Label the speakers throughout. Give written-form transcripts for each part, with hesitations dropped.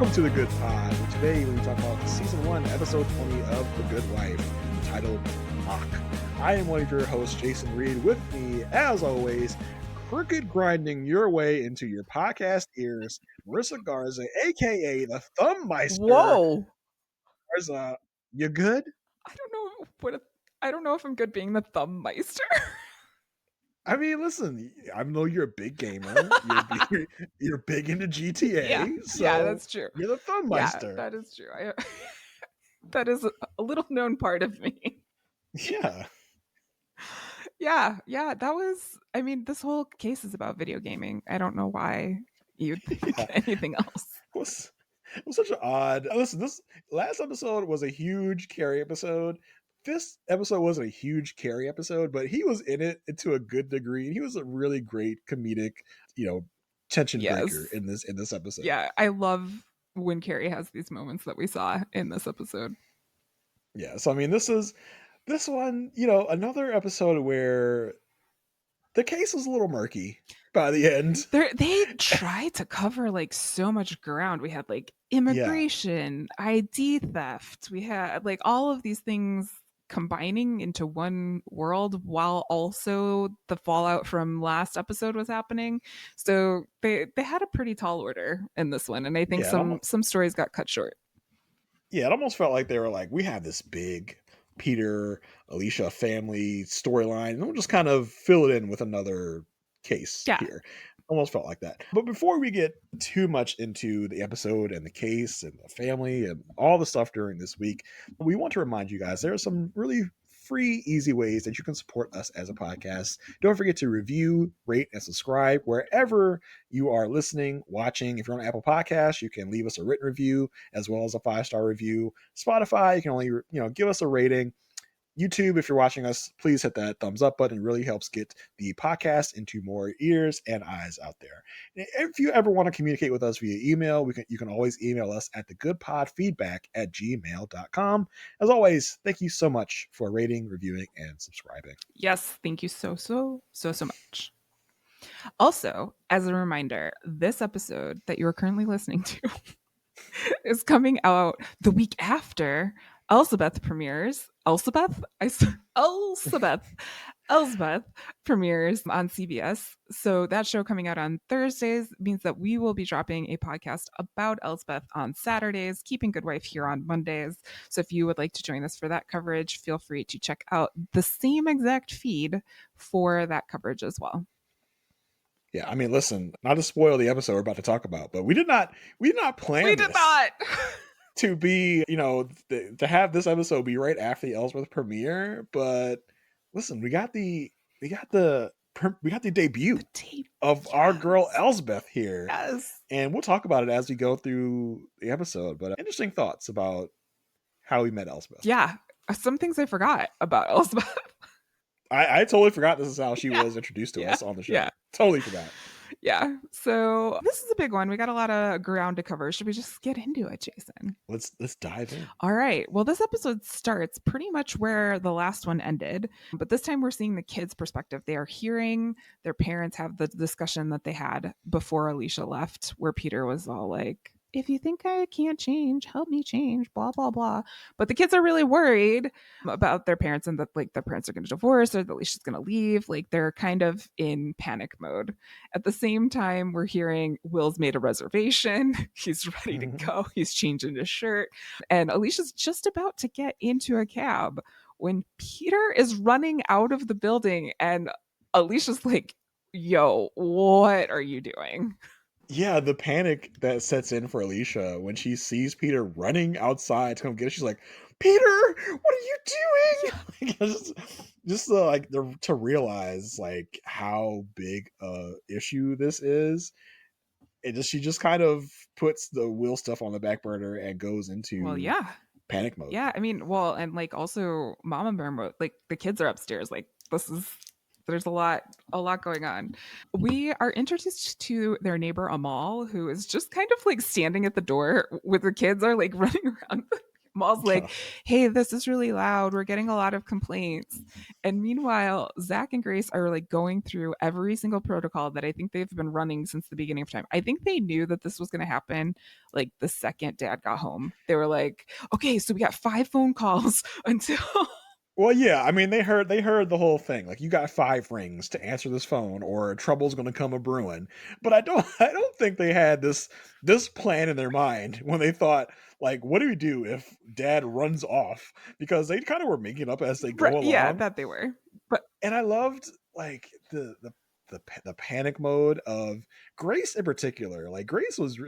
Speaker 1: Welcome to The Good Pod. Today we talk about Season 1, Episode 20 of The Good Wife, entitled Mock. I am one of your hosts, Jason Reed. With me, as always, crooked grinding your way into your podcast ears, Marissa Garza, a.k.a. the Thumbmeister.
Speaker 2: Whoa.
Speaker 1: Garza, you good?
Speaker 2: I don't know if I'm good being the Thumbmeister.
Speaker 1: I mean, listen, I know you're a big gamer. You're big into GTA.
Speaker 2: Yeah, that's true.
Speaker 1: You're the Thumbmeister.
Speaker 2: Yeah, that is true. That is a little known part of me.
Speaker 1: Yeah.
Speaker 2: Yeah, that was, I mean, this whole case is about video gaming. I don't know why you'd think anything else.
Speaker 1: It was such an odd. Listen, this last episode was a huge Carrie episode. This episode wasn't a huge Carrie episode, but he was in it to a good degree. He was a really great comedic, tension breaker in this episode.
Speaker 2: Yeah, I love when Carrie has these moments that we saw in this episode.
Speaker 1: Yeah, so I mean, this one, another episode where the case was a little murky by the end.
Speaker 2: They tried to cover like so much ground. We had like immigration, ID theft. We had like all of these things combining into one world while also the fallout from last episode was happening. So they had a pretty tall order in this one, and I think some stories got cut short.
Speaker 1: Yeah, it almost felt like they were like, we have this big Peter, Alicia family storyline, and we'll just kind of fill it in with another case here. Almost felt like that. But before we get too much into the episode and the case and the family and all the stuff during this week, we want to remind you guys there are some really free, easy ways that you can support us as a podcast. Don't forget to review, rate, and subscribe wherever you are listening, watching. If you're on Apple Podcasts, you can leave us a written review as well as a 5-star review. Spotify, you can only give us a rating. YouTube, if you're watching us, please hit that thumbs up button. It really helps get the podcast into more ears and eyes out there. If you ever want to communicate with us via email, you can always email us at thegoodpodfeedback@gmail.com. As always, thank you so much for rating, reviewing, and subscribing.
Speaker 2: Yes, thank you so much. Also, as a reminder, this episode that you're currently listening to is coming out the week after Elsbeth premieres. Elsbeth premieres on CBS. So that show coming out on Thursdays means that we will be dropping a podcast about Elsbeth on Saturdays, keeping Good Wife here on Mondays. So if you would like to join us for that coverage, feel free to check out the same exact feed for that coverage as well.
Speaker 1: Yeah, I mean, listen, not to spoil the episode we're about to talk about, but we did not plan this.
Speaker 2: We did not.
Speaker 1: To be, to have this episode be right after the Elsbeth premiere, but listen, we got the debut of our girl Elsbeth here.
Speaker 2: Yes,
Speaker 1: and we'll talk about it as we go through the episode. But interesting thoughts about how we met Elsbeth.
Speaker 2: Yeah, some things I forgot about Elsbeth.
Speaker 1: I totally forgot this is how she was introduced to us on the show. Yeah, totally forgot.
Speaker 2: Yeah, so this is a big one. We got a lot of ground to cover. Should we just get into it, Jason?
Speaker 1: Let's dive in.
Speaker 2: All right. Well, this episode starts pretty much where the last one ended, but this time we're seeing the kids' perspective. They are hearing their parents have the discussion that they had before Alicia left, where Peter was all like, if you think I can't change, help me change, blah, blah, blah. But the kids are really worried about their parents and that like their parents are going to divorce or that Alicia's going to leave. Like they're kind of in panic mode. At the same time, we're hearing Will's made a reservation. He's ready to go. He's changing his shirt. And Alicia's just about to get into a cab when Peter is running out of the building and Alicia's like, yo, what are you doing?
Speaker 1: Yeah, the panic that sets in for Alicia when she sees Peter running outside to come get her. She's like, Peter, what are you doing? To realize like how big a issue this is. She just kind of puts the Will stuff on the back burner and goes into panic mode.
Speaker 2: Yeah, I mean, well, and like also Mama Bear mode. Like the kids are upstairs. Like there's a lot going on. We are introduced to their neighbor Amal, who is just kind of like standing at the door with the kids are like running around. Amal's like, hey, this is really loud. We're getting a lot of complaints. And meanwhile, Zach and Grace are like going through every single protocol that I think they've been running since the beginning of time. I think they knew that this was going to happen like the second Dad got home. They were like, okay, so we got 5 phone calls until.
Speaker 1: Well, yeah, I mean they heard the whole thing. Like, you got 5 rings to answer this phone, or trouble's going to come a brewing. But I don't think they had this plan in their mind when they thought, like, what do we do if Dad runs off? Because they kind of were making up as they
Speaker 2: Right,
Speaker 1: go
Speaker 2: yeah,
Speaker 1: along.
Speaker 2: that they were. But
Speaker 1: And I loved, like, the panic mode of Grace in particular. Like,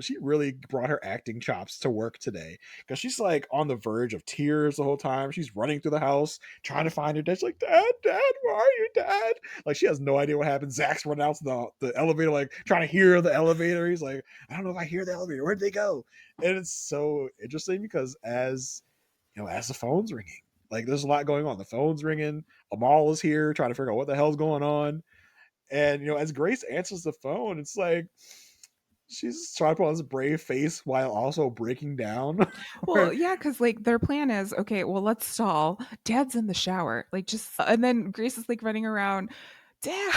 Speaker 1: she really brought her acting chops to work today, because she's like on the verge of tears the whole time. She's running through the house trying to find her dad. She's like, Dad, where are you, Dad? Like, she has no idea what happened. Zach's running out to the elevator, like trying to hear the elevator. He's like, I don't know if I hear the elevator. Where'd they go? And it's so interesting because as the phone's ringing, like, there's a lot going on. The phone's ringing. Amal is here trying to figure out what the hell's going on. And, as Grace answers the phone, it's like she's trying to put on this brave face while also breaking down.
Speaker 2: well,
Speaker 1: Where,
Speaker 2: yeah, because like their plan is okay, well, let's stall. Dad's in the shower. Like just and then Grace is like running around, Dad,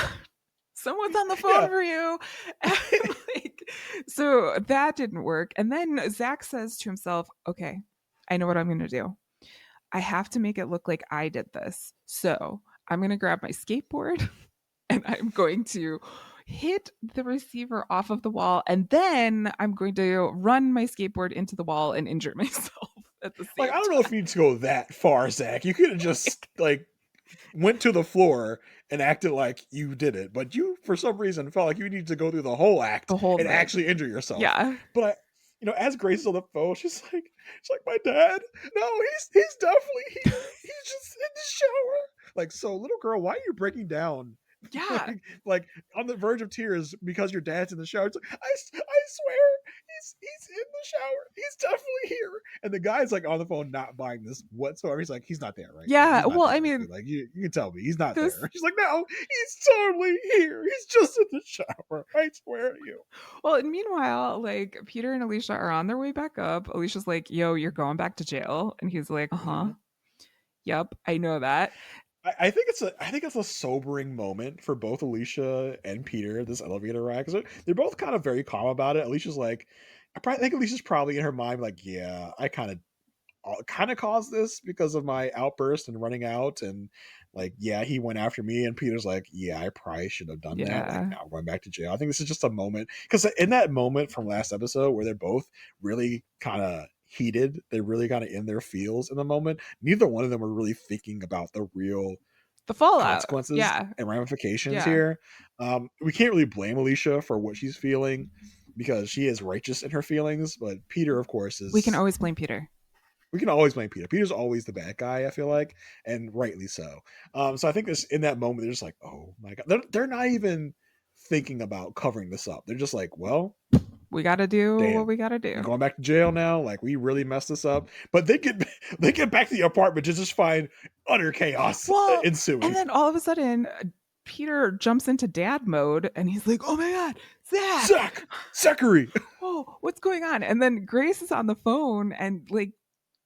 Speaker 2: someone's on the phone
Speaker 1: yeah,
Speaker 2: for you. And like so that didn't work. And then Zach says to himself, okay, I know what I'm gonna do. I have to make it look like I did this. So I'm gonna grab my skateboard and I'm going to hit the receiver off of the wall, and then I'm going to run my skateboard into the wall and injure myself at the
Speaker 1: like,
Speaker 2: same
Speaker 1: I don't know if you need to go that far, Zach. You could have
Speaker 2: time.
Speaker 1: just, like, went to the floor and acted like you did it, but you, for some reason, felt like you needed to go through the whole act
Speaker 2: The whole
Speaker 1: and
Speaker 2: thing.
Speaker 1: actually injure yourself.
Speaker 2: Yeah.
Speaker 1: But as Grace is on the phone, she's like, my dad, no, he's definitely here. He's just in the shower. Like, so, little girl, why are you breaking down?
Speaker 2: Yeah.
Speaker 1: like, on the verge of tears because your dad's in the shower. It's like, I swear, he's in the shower. He's definitely here. And the guy's like on the phone, not buying this whatsoever. He's like, he's not there, right? Like,
Speaker 2: Yeah.
Speaker 1: he's not
Speaker 2: Well, I
Speaker 1: there.
Speaker 2: mean,
Speaker 1: Dude. Like, you can tell me he's not
Speaker 2: this
Speaker 1: there. She's like, no, he's totally here. He's just in the shower. I swear to you.
Speaker 2: well, and meanwhile, like Peter and Alicia are on their way back up. Alicia's like, yo, you're going back to jail. And he's like, uh-huh.
Speaker 1: Mhm.
Speaker 2: Yep, I know that.
Speaker 1: I think it's a sobering moment for both Alicia and Peter, this elevator ride, because they're both kind of very calm about it. Alicia's like, I think Alicia's probably in her mind like, yeah, I kind of caused this because of my outburst and running out, and, like, yeah, he went after me. And Peter's like, yeah, I probably should have done that. Like,
Speaker 2: Yeah.
Speaker 1: now I'm going back to jail. I think this is just a moment, because in that moment from last episode where they're both really kind of heated, they're really kind of in their feels in the moment, neither one of them are really thinking about the real
Speaker 2: The fallout.
Speaker 1: consequences
Speaker 2: Yeah.
Speaker 1: and ramifications
Speaker 2: Yeah.
Speaker 1: here. We can't really blame Alicia for what she's feeling, because she is righteous in her feelings, but Peter, of course,
Speaker 2: We can
Speaker 1: is
Speaker 2: always blame Peter.
Speaker 1: we can always blame Peter. Peter's always the bad guy, I feel like, and rightly so. So I think this in that moment, they're just like, oh my god, they're not even thinking about covering this up. They're just like, well,
Speaker 2: We got to do what
Speaker 1: damn,
Speaker 2: we got to
Speaker 1: we're
Speaker 2: do.
Speaker 1: going back to jail now. Like, we really messed this up. But they get back to the apartment to just find utter chaos
Speaker 2: Well, and
Speaker 1: ensuing.
Speaker 2: then all of a sudden, Peter jumps into dad mode and he's like, oh my God, Zach,
Speaker 1: Zachary.
Speaker 2: oh, what's going on? And then Grace is on the phone and like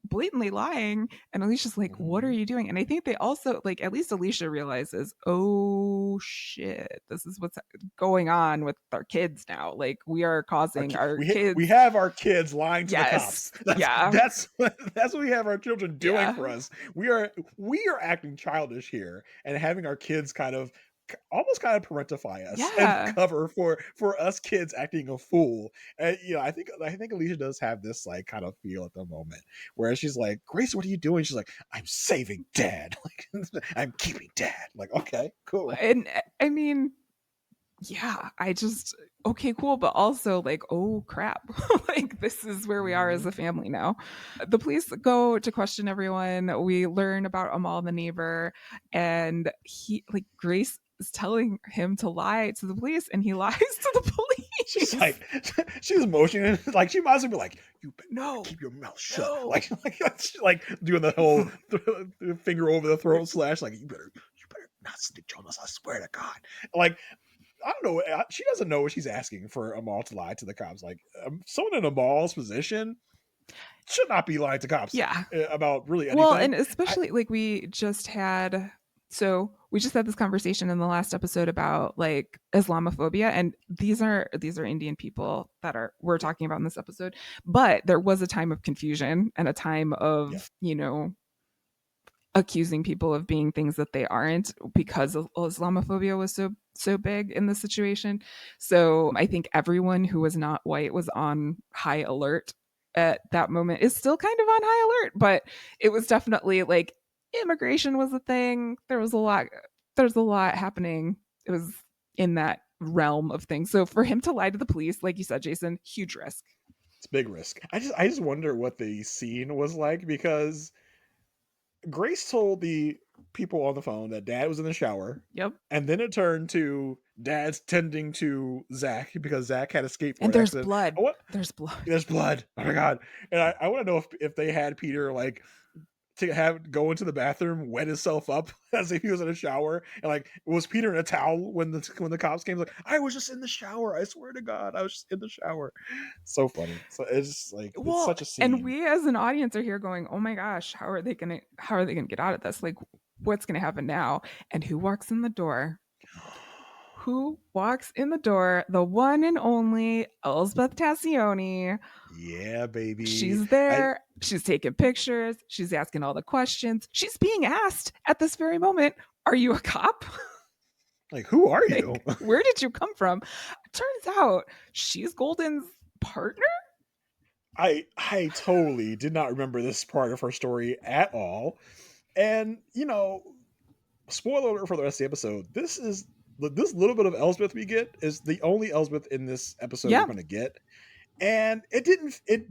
Speaker 2: blatantly lying. And Alicia's like, what are
Speaker 1: Mhm.
Speaker 2: you doing? And I think they also, like, at least Alicia realizes, oh shit, this is what's going on with our kids now. Like, we are causing our
Speaker 1: We
Speaker 2: kids.
Speaker 1: have our kids lying to the
Speaker 2: Yes.
Speaker 1: cops. That's
Speaker 2: Yeah.
Speaker 1: that's that's what we have our children doing
Speaker 2: Yeah.
Speaker 1: for us. We are acting childish here and having our kids almost kind of parentify us and
Speaker 2: Yeah.
Speaker 1: cover for us kids acting a fool. And, I think Alicia does have this, like, kind of feel at the moment where she's like, Grace, what are you doing? She's like, I'm saving dad. Like, I'm keeping dad. Like, okay, cool.
Speaker 2: And I mean, yeah, I just okay, cool, but also like, oh crap. Like this is where we are as
Speaker 1: Mhm.
Speaker 2: a family now. The police go to question everyone. We learn about Amal the neighbor and he like Grace is telling him to lie to the police and he lies to the
Speaker 1: She's
Speaker 2: police.
Speaker 1: like, she's motioning, like, she might as well be like, you better
Speaker 2: No.
Speaker 1: keep your mouth shut.
Speaker 2: No.
Speaker 1: Like doing the whole finger over the throat slash, like, you better not snitch on us. I swear to God. Like, I don't know. She doesn't know what she's asking for Amal to lie to the cops. Like, someone in Amal's position, should not be lying to cops
Speaker 2: Yeah.
Speaker 1: about really
Speaker 2: Well,
Speaker 1: anything.
Speaker 2: and especially like we just had this conversation in the last episode about like Islamophobia, and these are Indian people that are we're
Speaker 1: Yeah,
Speaker 2: talking about in this episode. But there was a time of confusion and a time
Speaker 1: yeah,
Speaker 2: of, accusing people of being things that they aren't because Islamophobia was so big in this situation. So I think everyone who was not white was on high alert at that moment. Is still kind of on high alert, but it was definitely like immigration was a thing. There's a lot happening. It was in that realm of things. So for him to lie to the police, like you said, Jason, huge risk.
Speaker 1: it's a big risk. I just wonder what the scene was like, because Grace told the people on the phone that Dad was in the shower,
Speaker 2: Yep.
Speaker 1: and then it turned to Dad's tending to Zach because Zach had a
Speaker 2: And
Speaker 1: skateboard
Speaker 2: there's
Speaker 1: accident.
Speaker 2: blood.
Speaker 1: What?
Speaker 2: There's blood.
Speaker 1: There's blood. Oh my god! And I want to know if they had Peter like to have go into the bathroom, wet himself up as if he was in a shower, and like was Peter in a towel when the cops came? Like, I was just in the shower. I swear to God, I was just in the shower. So funny. So it's just like it's
Speaker 2: Well,
Speaker 1: such a
Speaker 2: and
Speaker 1: scene.
Speaker 2: we as an audience are here going, "Oh my gosh, how are they gonna get out of this? Like, what's gonna happen now?" And who walks in the door? Who walks in the door? The one and only Elsbeth Tascioni.
Speaker 1: Yeah, baby.
Speaker 2: She's
Speaker 1: I
Speaker 2: there. She's taking pictures. She's asking all the questions. She's being asked at this very moment, "Are you a cop?"
Speaker 1: like, who are you?
Speaker 2: Like, where did you come from? Turns out she's Golden's partner.
Speaker 1: I totally did not remember this part of her story at all. And spoiler alert for the rest of the episode. This little bit of Elsbeth we get is the only Elsbeth in this episode we're
Speaker 2: Yeah,
Speaker 1: going to get, and it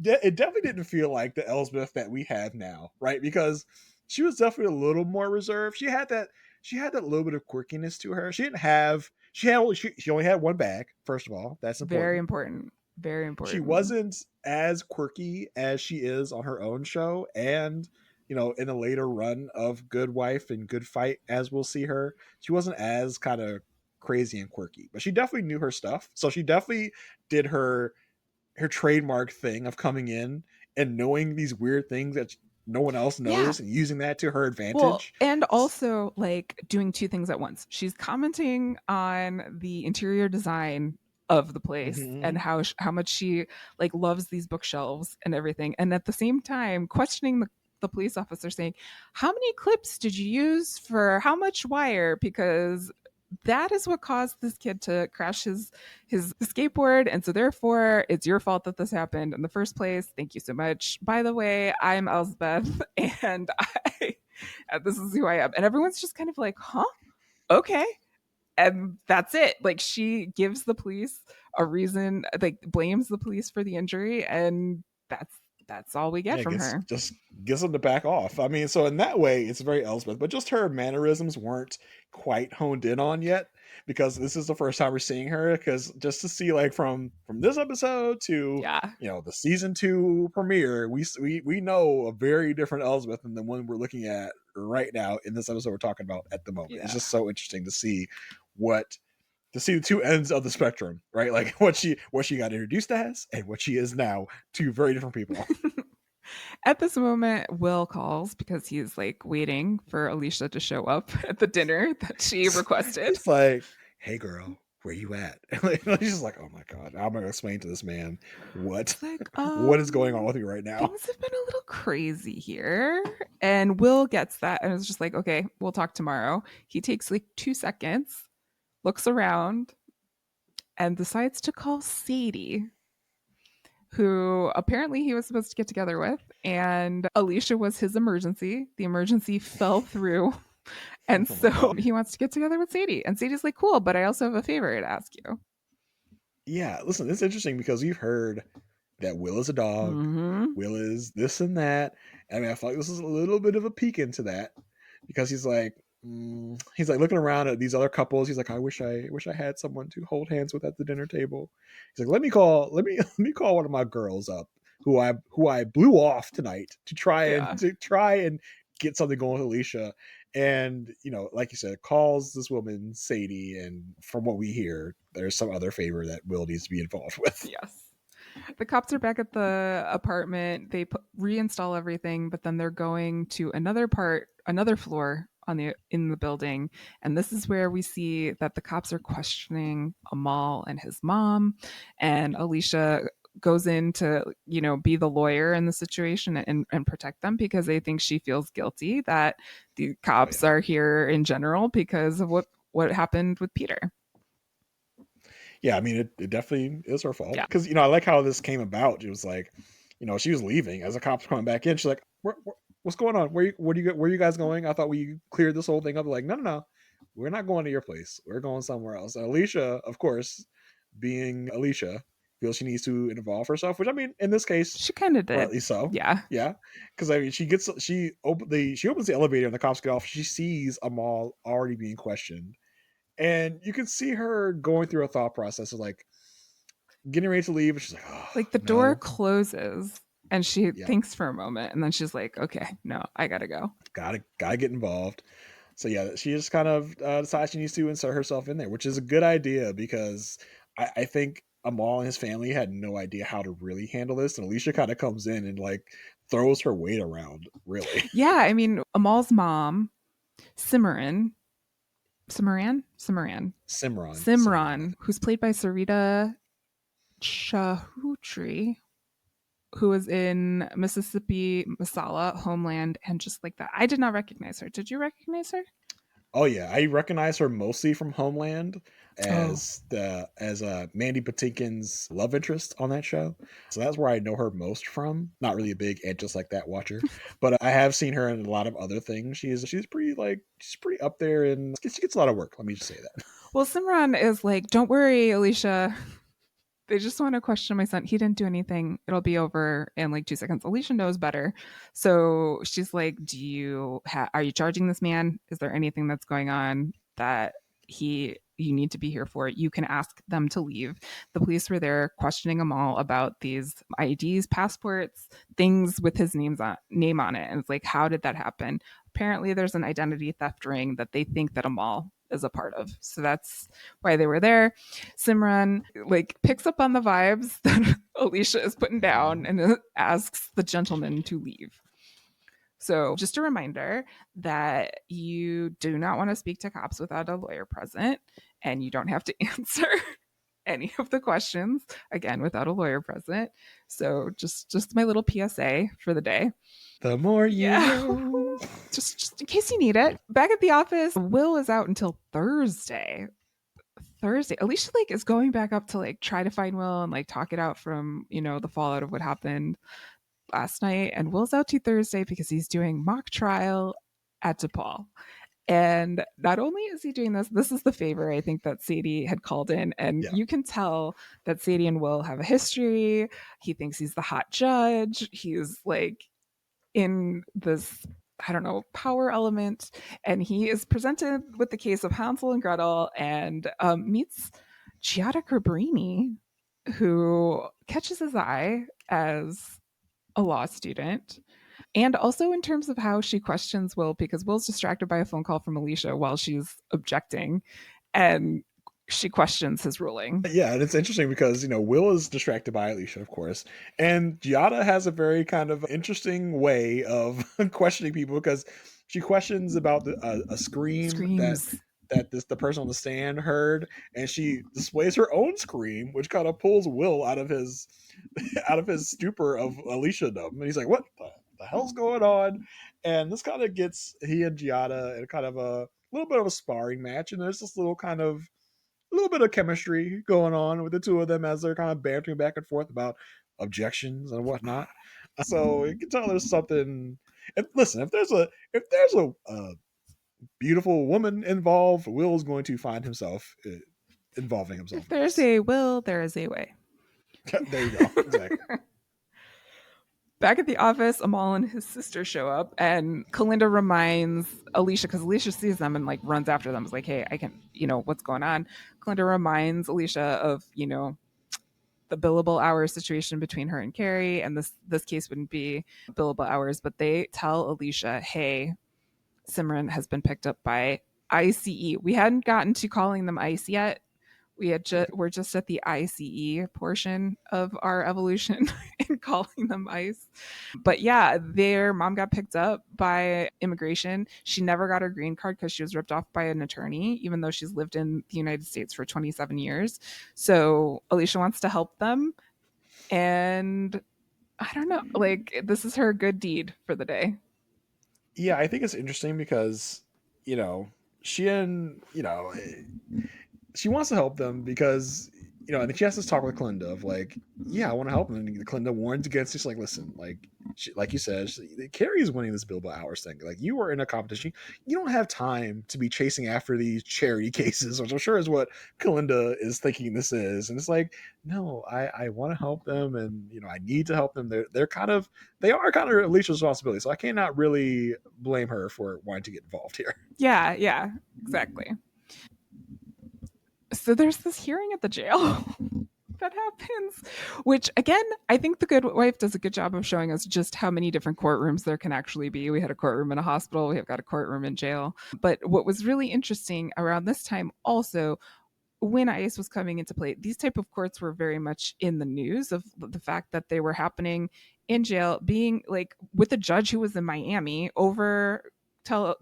Speaker 1: definitely didn't feel like the Elsbeth that we have now, right? Because she was definitely a little more reserved. She had that little bit of quirkiness to her. She didn't have she only had one bag. First of all, that's
Speaker 2: very
Speaker 1: important.
Speaker 2: important. Very
Speaker 1: She
Speaker 2: important.
Speaker 1: wasn't as quirky as she is on her own show, and in a later run of Good Wife and Good Fight, as we'll see her, she wasn't as kind of crazy and quirky, but she definitely knew her stuff. So she definitely did her trademark thing of coming in and knowing these weird things that no one else
Speaker 2: Yeah.
Speaker 1: knows and using that to her
Speaker 2: Well,
Speaker 1: advantage.
Speaker 2: and also like doing two things at once. She's commenting on the interior design of the place and
Speaker 1: Mhm.
Speaker 2: how much she like loves these bookshelves and everything, and at the same time questioning the police officer, saying, "How many clips did you use for how much wire? Because that is what caused this kid to crash his skateboard, and so therefore it's your fault that this happened in the first place. Thank you so much. By the way, I'm Elsbeth, and I and this is who I am." And everyone's just kind of like, "Huh? Okay." And that's it. Like she gives the police a reason, like blames the police for the injury, and that's all we get
Speaker 1: Yeah,
Speaker 2: from
Speaker 1: gets
Speaker 2: her.
Speaker 1: just gets them to back off. I mean, so in that way, it's very Elspeth, but just her mannerisms weren't quite honed in on yet, because this is the first time we're seeing her. Because just to see like from this episode to
Speaker 2: Yeah.
Speaker 1: the season 2 premiere, we know a very different Elspeth than the one we're looking at right now in this episode we're talking about at the moment. It's
Speaker 2: Yeah.
Speaker 1: just so interesting what to see the two ends of the spectrum, right? Like what she got introduced as and what she is now, two very different people.
Speaker 2: At this moment, Will calls because he's like waiting for Alicia to show up at the dinner that she requested.
Speaker 1: It's like, hey girl, where you at? Like, she's just like, oh my god, I'm gonna explain to this man what
Speaker 2: It's like,
Speaker 1: what is going on with you right now.
Speaker 2: things have been a little crazy here. And Will gets that and is just like, okay, we'll talk tomorrow. He takes like 2 seconds, looks around, and decides to call Sadie, who apparently he was supposed to get together with. And Alicia was his emergency. The emergency fell through. And
Speaker 1: Oh my
Speaker 2: so
Speaker 1: god.
Speaker 2: he wants to get together with Sadie. And Sadie's like, cool, but I also have a favor to ask you.
Speaker 1: Yeah, listen, it's interesting because you've heard that Will is a dog,
Speaker 2: Mm-hmm.
Speaker 1: Will is this and that. I mean, I feel like this is a little bit of a peek into that, because he's like looking around at these other couples. He's like, I wish I had someone to hold hands with at the dinner table. He's like, let me call one of my girls up who I blew off tonight to try and
Speaker 2: Yeah.
Speaker 1: get something going with Alicia. And like you said, calls this woman Sadie, and from what we hear, there's some other favor that Will needs to be involved with.
Speaker 2: Yes. The cops are back at the apartment. They reinstall everything, but then they're going to another floor on the in the building, and this is where we see that the cops are questioning Amal and his mom, and Alicia goes in to be the lawyer in the situation and protect them because they think she feels guilty that the
Speaker 1: Oh
Speaker 2: cops
Speaker 1: yeah.
Speaker 2: are here in general because of what happened with Peter.
Speaker 1: Yeah, I mean, it definitely is her fault
Speaker 2: Yeah.
Speaker 1: because I like how this came about. It was like, she was leaving as the cops were coming back in. She's like, "What's going on? Where you guys going? I thought we cleared this whole thing up." Like, no, no, no, we're not going to your place. We're going somewhere else. And Alicia, of course, being Alicia, feels she needs to involve herself, which I mean, in this case,
Speaker 2: She kind of did.
Speaker 1: rightly so.
Speaker 2: Yeah.
Speaker 1: Yeah, because I mean, she opens the elevator and the cops get off. She sees Amal already being questioned, and you can see her going through a thought process of like getting ready to leave, and she's like, "Oh
Speaker 2: Like the door
Speaker 1: no,
Speaker 2: closes and she
Speaker 1: yeah,
Speaker 2: thinks for a moment and then she's like, okay, no, I gotta go.
Speaker 1: gotta get involved." So yeah, she just kind of decides she needs to insert herself in there, which is a good idea because I think Amal and his family had no idea how to really handle this, and Alicia kind of comes in and like throws her weight around, really.
Speaker 2: Yeah, I mean, Amal's mom, Simran,
Speaker 1: Simran, I
Speaker 2: Simran, who's played by Sarita Chahutri, who was in Mississippi Masala, Homeland, and just like that. I did not recognize her. Did you recognize her?
Speaker 1: Oh yeah, I recognize her mostly from Homeland
Speaker 2: Oh,
Speaker 1: as Mandy Patinkin's love interest on that show. So that's where I know her most from. Not really a big and just like that watcher, but I have seen her in a lot of other things. She's pretty up there, and she gets a lot of work. Let me just say that.
Speaker 2: well, Simran is like, don't worry, Alicia. They just want to question my son. He didn't do anything. It'll be over in like 2 seconds. Alicia knows better. So she's like, are you charging this man? Is there anything that's going on that you need to be here for? You can ask them to leave. The police were there questioning them all about these IDs, passports, things with his name on it. And it's like, how did that happen? Apparently there's an identity theft ring that they think that Amal is a part of. So that's why they were there. Simran like picks up on the vibes that Alicia is putting down and asks the gentleman to leave. So, just a reminder that you do not want to speak to cops without a lawyer present, and you don't have to answer any of the questions again without a lawyer present. So, just my little PSA for the day.
Speaker 1: The more you
Speaker 2: Yeah.
Speaker 1: know.
Speaker 2: Just in case you need it. Back at the office, Will is out until Thursday. Alicia like is going back up to like try to find Will and like talk it out from, the fallout of what happened last night. And Will's out to Thursday because he's doing mock trial at DePaul. And not only is he doing this is the favor I think that Sadie had called in. And
Speaker 1: Yeah.
Speaker 2: you can tell that Sadie and Will have a history. He thinks he's the hot judge. He's like in this, I don't know, power element. And he is presented with the case of Hansel and Gretel and meets Giada Cabrini, who catches his eye as a law student. And also in terms of how she questions Will, because Will's distracted by a phone call from Alicia while she's objecting. And she questions his ruling.
Speaker 1: Yeah, and it's interesting because Will is distracted by Alicia, of course, and Giada has a very kind of interesting way of questioning people because she questions about a scream
Speaker 2: Screams.
Speaker 1: that the person on the stand heard, and she displays her own scream, which kind of pulls Will out of his out of his stupor of Alicia-dom, and he's like, "What the hell's going on?" And this kind of gets he and Giada in kind of a little bit of a sparring match, and there's this little kind of a little bit of chemistry going on with the two of them as they're kind of bantering back and forth about objections and whatnot. So you can tell there's something. And listen, if there's a beautiful woman involved, Will's going to find himself involving himself
Speaker 2: If
Speaker 1: in
Speaker 2: there's
Speaker 1: this.
Speaker 2: a will, there is a way.
Speaker 1: There you go. Exactly.
Speaker 2: Back at the office, Amal and his sister show up, and Kalinda reminds Alicia because Alicia sees them and like runs after them. Is like, "Hey, I can, what's going on?" Kalinda reminds Alicia of, the billable hours situation between her and Carrie, and this case wouldn't be billable hours, but they tell Alicia, "Hey, Simran has been picked up by ICE." We hadn't gotten to calling them ICE yet, We're just at the ICE portion of our evolution in calling them ICE. But yeah, their mom got picked up by immigration. She never got her green card because she was ripped off by an attorney, even though she's lived in the United States for 27 years. So Alicia wants to help them. And I don't know, like, this is her good deed for the day.
Speaker 1: Yeah, I think it's interesting because, you know, she and, she wants to help them because, and she has this talk with Kalinda of like, yeah, I want to help them. And Kalinda warns against it. She's like, listen, like you said, Carrie's winning this Bill by Hours thing. Like, you are in a competition. You don't have time to be chasing after these charity cases, which I'm sure is what Kalinda is thinking this is. And it's like, no, I want to help them, and I need to help them. They are kind of Alicia's responsibility, so I cannot really blame her for wanting to get involved here.
Speaker 2: Yeah, exactly. So there's this hearing at the jail that happens, which again, I think The Good Wife does a good job of showing us just how many different courtrooms there can actually be. We had a courtroom in a hospital, we have got a courtroom in jail. But what was really interesting around this time also, when ICE was coming into play, these type of courts were very much in the news of the fact that they were happening in jail, being like with a judge who was in Miami over tele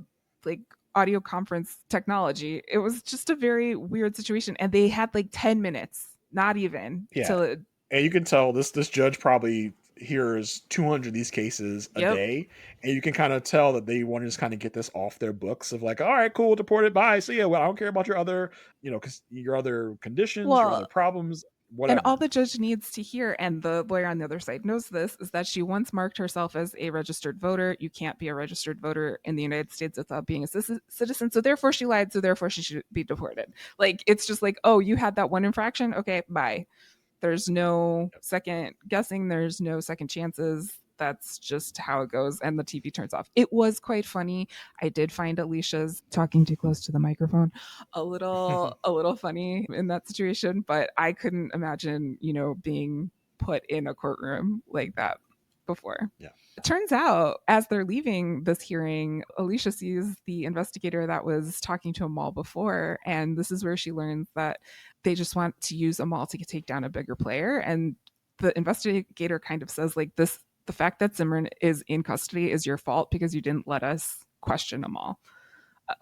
Speaker 2: like audio conference technology. It was just a very weird situation, and they had like 10 minutes, not even
Speaker 1: Yeah,
Speaker 2: to.
Speaker 1: and you can tell this judge probably hears 200 of these cases a
Speaker 2: Yep.
Speaker 1: day, and you can kind of tell that they want to just kind of get this off their books of like, all right, cool, deported, bye, see ya. Well, I don't care about your other, because your other conditions, your other
Speaker 2: Well,
Speaker 1: problems,
Speaker 2: and all
Speaker 1: whatever.
Speaker 2: the judge needs to hear, and the lawyer on the other side knows this, is that she once marked herself as a registered voter. You can't be a registered voter in the United States without being a citizen. So therefore she lied. So therefore she should be deported. Like, it's just like, oh, you had that one infraction. Okay, bye. There's no second guessing. There's no second chances. That's just how it goes. And the TV turns off. It was quite funny. I did find Alicia's talking too close to the microphone a little funny in that situation, but I couldn't imagine, being put in a courtroom like that before.
Speaker 1: Yeah.
Speaker 2: It turns out, as they're leaving this hearing, Alicia sees the investigator that was talking to Amal before, and this is where she learns that they just want to use Amal to take down a bigger player. And the investigator kind of says, like, this, the fact that Simran is in custody is your fault because you didn't let us question Amal.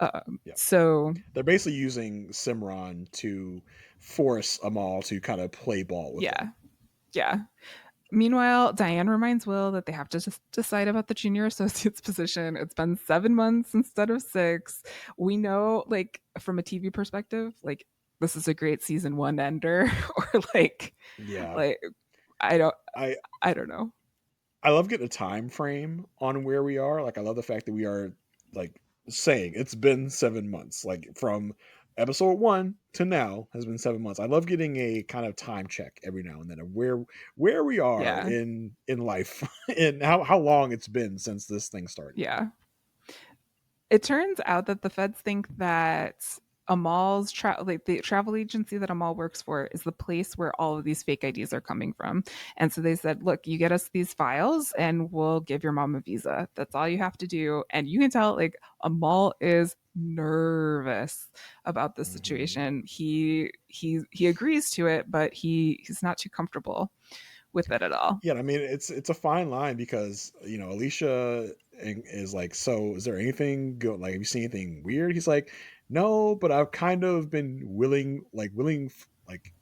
Speaker 1: Yeah.
Speaker 2: So
Speaker 1: They're basically using Simran to force Amal to kind of play ball with
Speaker 2: yeah,
Speaker 1: them.
Speaker 2: yeah. Meanwhile, Diane reminds Will that they have to just decide about the junior associate's position. It's been 7 months instead of 6. We know, like, from a TV perspective, like, this is a great season 1 ender, or
Speaker 1: Yeah.
Speaker 2: like I don't,
Speaker 1: I
Speaker 2: I don't know.
Speaker 1: I love getting a time frame on where we are. Like, I love the fact that we are like saying it's been 7 months. Like, from episode 1 to now has been 7 months. I love getting a kind of time check every now and then of where we are
Speaker 2: Yeah,
Speaker 1: in life and how long it's been since this thing started.
Speaker 2: yeah. It turns out that the feds think that like the travel agency that Amal works for is the place where all of these fake IDs are coming from. And so they said, look, you get us these files and we'll give your mom a visa. That's all you have to do. And you can tell, like, Amal is nervous about this
Speaker 1: Mm-hmm.
Speaker 2: situation. He agrees to it, but he's not too comfortable with it at all.
Speaker 1: Yeah, I mean, it's a fine line because Alicia is like, so is there anything go like, have you seen anything weird? He's like, no, but I've kind of been like,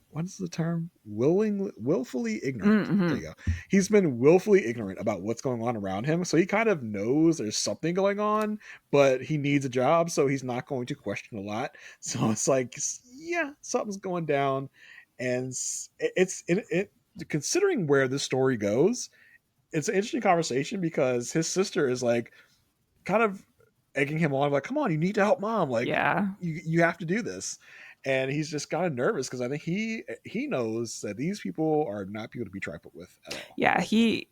Speaker 1: what is the term? Willfully ignorant. There
Speaker 2: Mm-hmm.
Speaker 1: you go. He's been willfully ignorant about what's going on around him, so he kind of knows there's something going on, but he needs a job, so he's not going to question a lot. So it's like, yeah, something's going down, and it considering where this story goes, it's an interesting conversation because his sister is like kind of egging him on, like, come on, you need to help mom, like,
Speaker 2: Yeah.
Speaker 1: you have to do this. And he's just kind of nervous because I think he knows that these people are not people to be trifled with at all.
Speaker 2: Yeah, he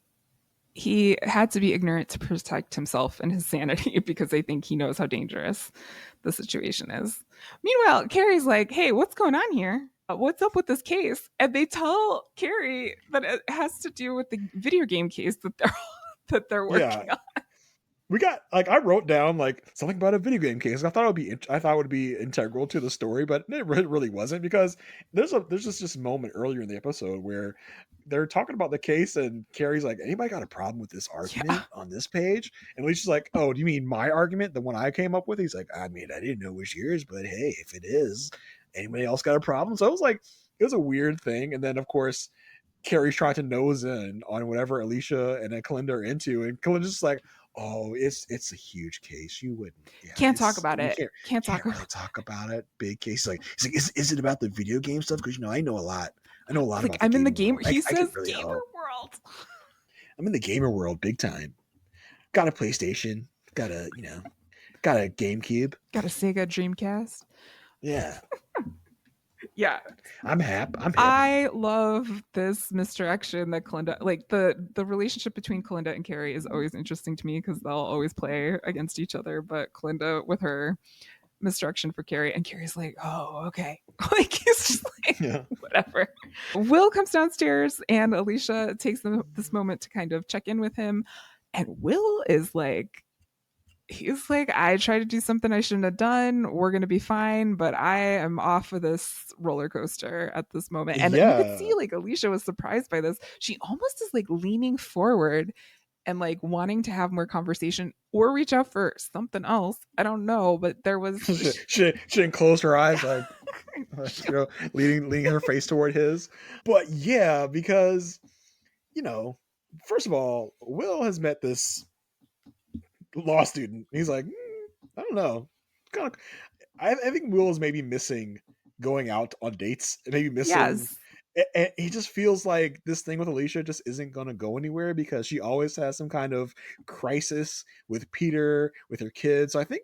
Speaker 2: had to be ignorant to protect himself and his sanity because I think he knows how dangerous the situation is. Meanwhile, Carrie's like, hey, what's going on here? What's up with this case? And they tell Carrie that it has to do with the video game case that they're that they're
Speaker 1: Yeah,
Speaker 2: working on.
Speaker 1: we got like I wrote down like something about a video game case. I thought it would be integral to the story, but it really wasn't because there's just this moment earlier in the episode where they're talking about the case and Carrie's like, anybody got a problem with this
Speaker 2: Yeah.
Speaker 1: argument on this page? And Alicia's like, oh, do you mean my argument, the one I came up with? He's like, I mean, I didn't know it was yours, but hey, if it is, anybody else got a problem? So it was like it was a weird thing, and then of course Carrie's trying to nose in on whatever Alicia and then Kalinda are into, and Kalinda's just like, "Oh, it's a huge case. You wouldn't, yeah.
Speaker 2: Can't talk
Speaker 1: It's
Speaker 2: about
Speaker 1: we
Speaker 2: it.
Speaker 1: can't really talk about it. Big case. Like, is it about the video game stuff? Because I know a lot. I know a lot
Speaker 2: Like,
Speaker 1: about the
Speaker 2: I'm in the
Speaker 1: gaming
Speaker 2: game.
Speaker 1: world.
Speaker 2: He
Speaker 1: I could
Speaker 2: says
Speaker 1: really
Speaker 2: gamer
Speaker 1: help.
Speaker 2: world.
Speaker 1: I'm in the gamer world big time. Got a PlayStation. Got a GameCube.
Speaker 2: Got a Sega Dreamcast.
Speaker 1: Yeah,
Speaker 2: Yeah.
Speaker 1: I'm hip.
Speaker 2: I love this misdirection that Kalinda, like the relationship between Kalinda and Carrie is always interesting to me because they'll always play against each other. But Kalinda with her misdirection for Carrie, and Carrie's like, oh, okay. Like he's just like,
Speaker 1: Yeah.
Speaker 2: whatever. Will comes downstairs and Alicia takes this moment to kind of check in with him. And Will is like, he's like, I tried to do something I shouldn't have done. We're going to be fine, but I am off of this roller coaster at this moment. And you could see
Speaker 1: Yeah.
Speaker 2: like Alicia was surprised by this. She almost is like leaning forward and like wanting to have more conversation or reach out for something else. I don't know, but there was
Speaker 1: she didn't close her eyes, like leaning her face toward his. But yeah, because first of all, Will has met this law student. He's like, I don't know, kind of. I think Will is maybe missing going out on dates, maybe missing.
Speaker 2: yes.
Speaker 1: And he just feels like this thing with Alicia just isn't going to go anywhere because she always has some kind of crisis with Peter, with her kids. So I think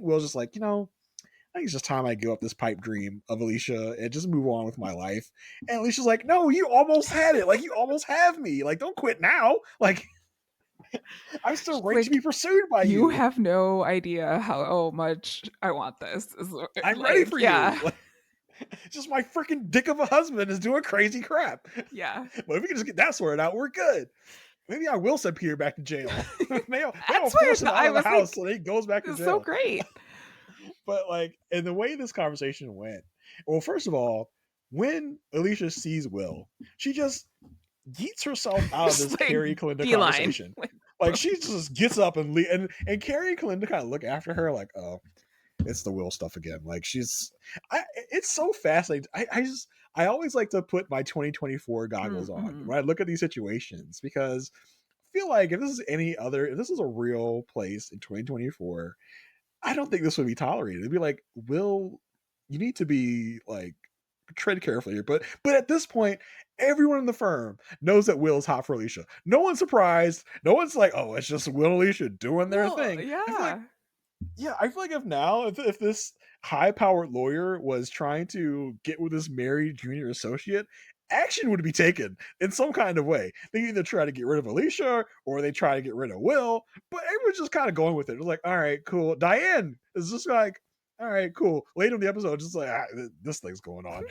Speaker 1: Will's just like, I think it's just time I give up this pipe dream of Alicia and just move on with my life. And Alicia's like, no, you almost had it. Like, you almost have me. Like, don't quit now. Like, I'm still ready to be pursued by you.
Speaker 2: You have no idea how much I want this.
Speaker 1: I'm ready for you. Like, just my freaking dick of a husband is doing crazy crap.
Speaker 2: Yeah.
Speaker 1: But if we can just get that sorted out, we're good. Maybe I will send Peter back to jail. Maybe I'll
Speaker 2: That's
Speaker 1: force him out of the house
Speaker 2: like,
Speaker 1: so he goes back to
Speaker 2: it's
Speaker 1: jail.
Speaker 2: so great.
Speaker 1: But like, and the way this conversation went, well, first of all, when Alicia sees Will, she just yeets herself out of this
Speaker 2: Like,
Speaker 1: Carrie Kalinda
Speaker 2: beeline.
Speaker 1: conversation. Like she just gets up and and Carrie and Kalinda kind of look after her like, oh, it's the Will stuff again. Like it's so fascinating. I always like to put my 2024 goggles on when I look at these situations because I feel like if this is a real place in 2024, I don't think this would be tolerated. It'd be like, Will, you need to be like tread carefully here. But at this point, everyone in the firm knows that Will's hot for Alicia. No one's surprised. No one's like, oh, it's just Will and Alicia doing their thing.
Speaker 2: Yeah.
Speaker 1: I feel like if this high-powered lawyer was trying to get with this married junior associate, action would be taken in some kind of way. They either try to get rid of Alicia or they try to get rid of Will, but everyone's just kind of going with it. It was like, all right, cool. Diane is just like, all right, cool. Later in the episode, just like, this thing's going on.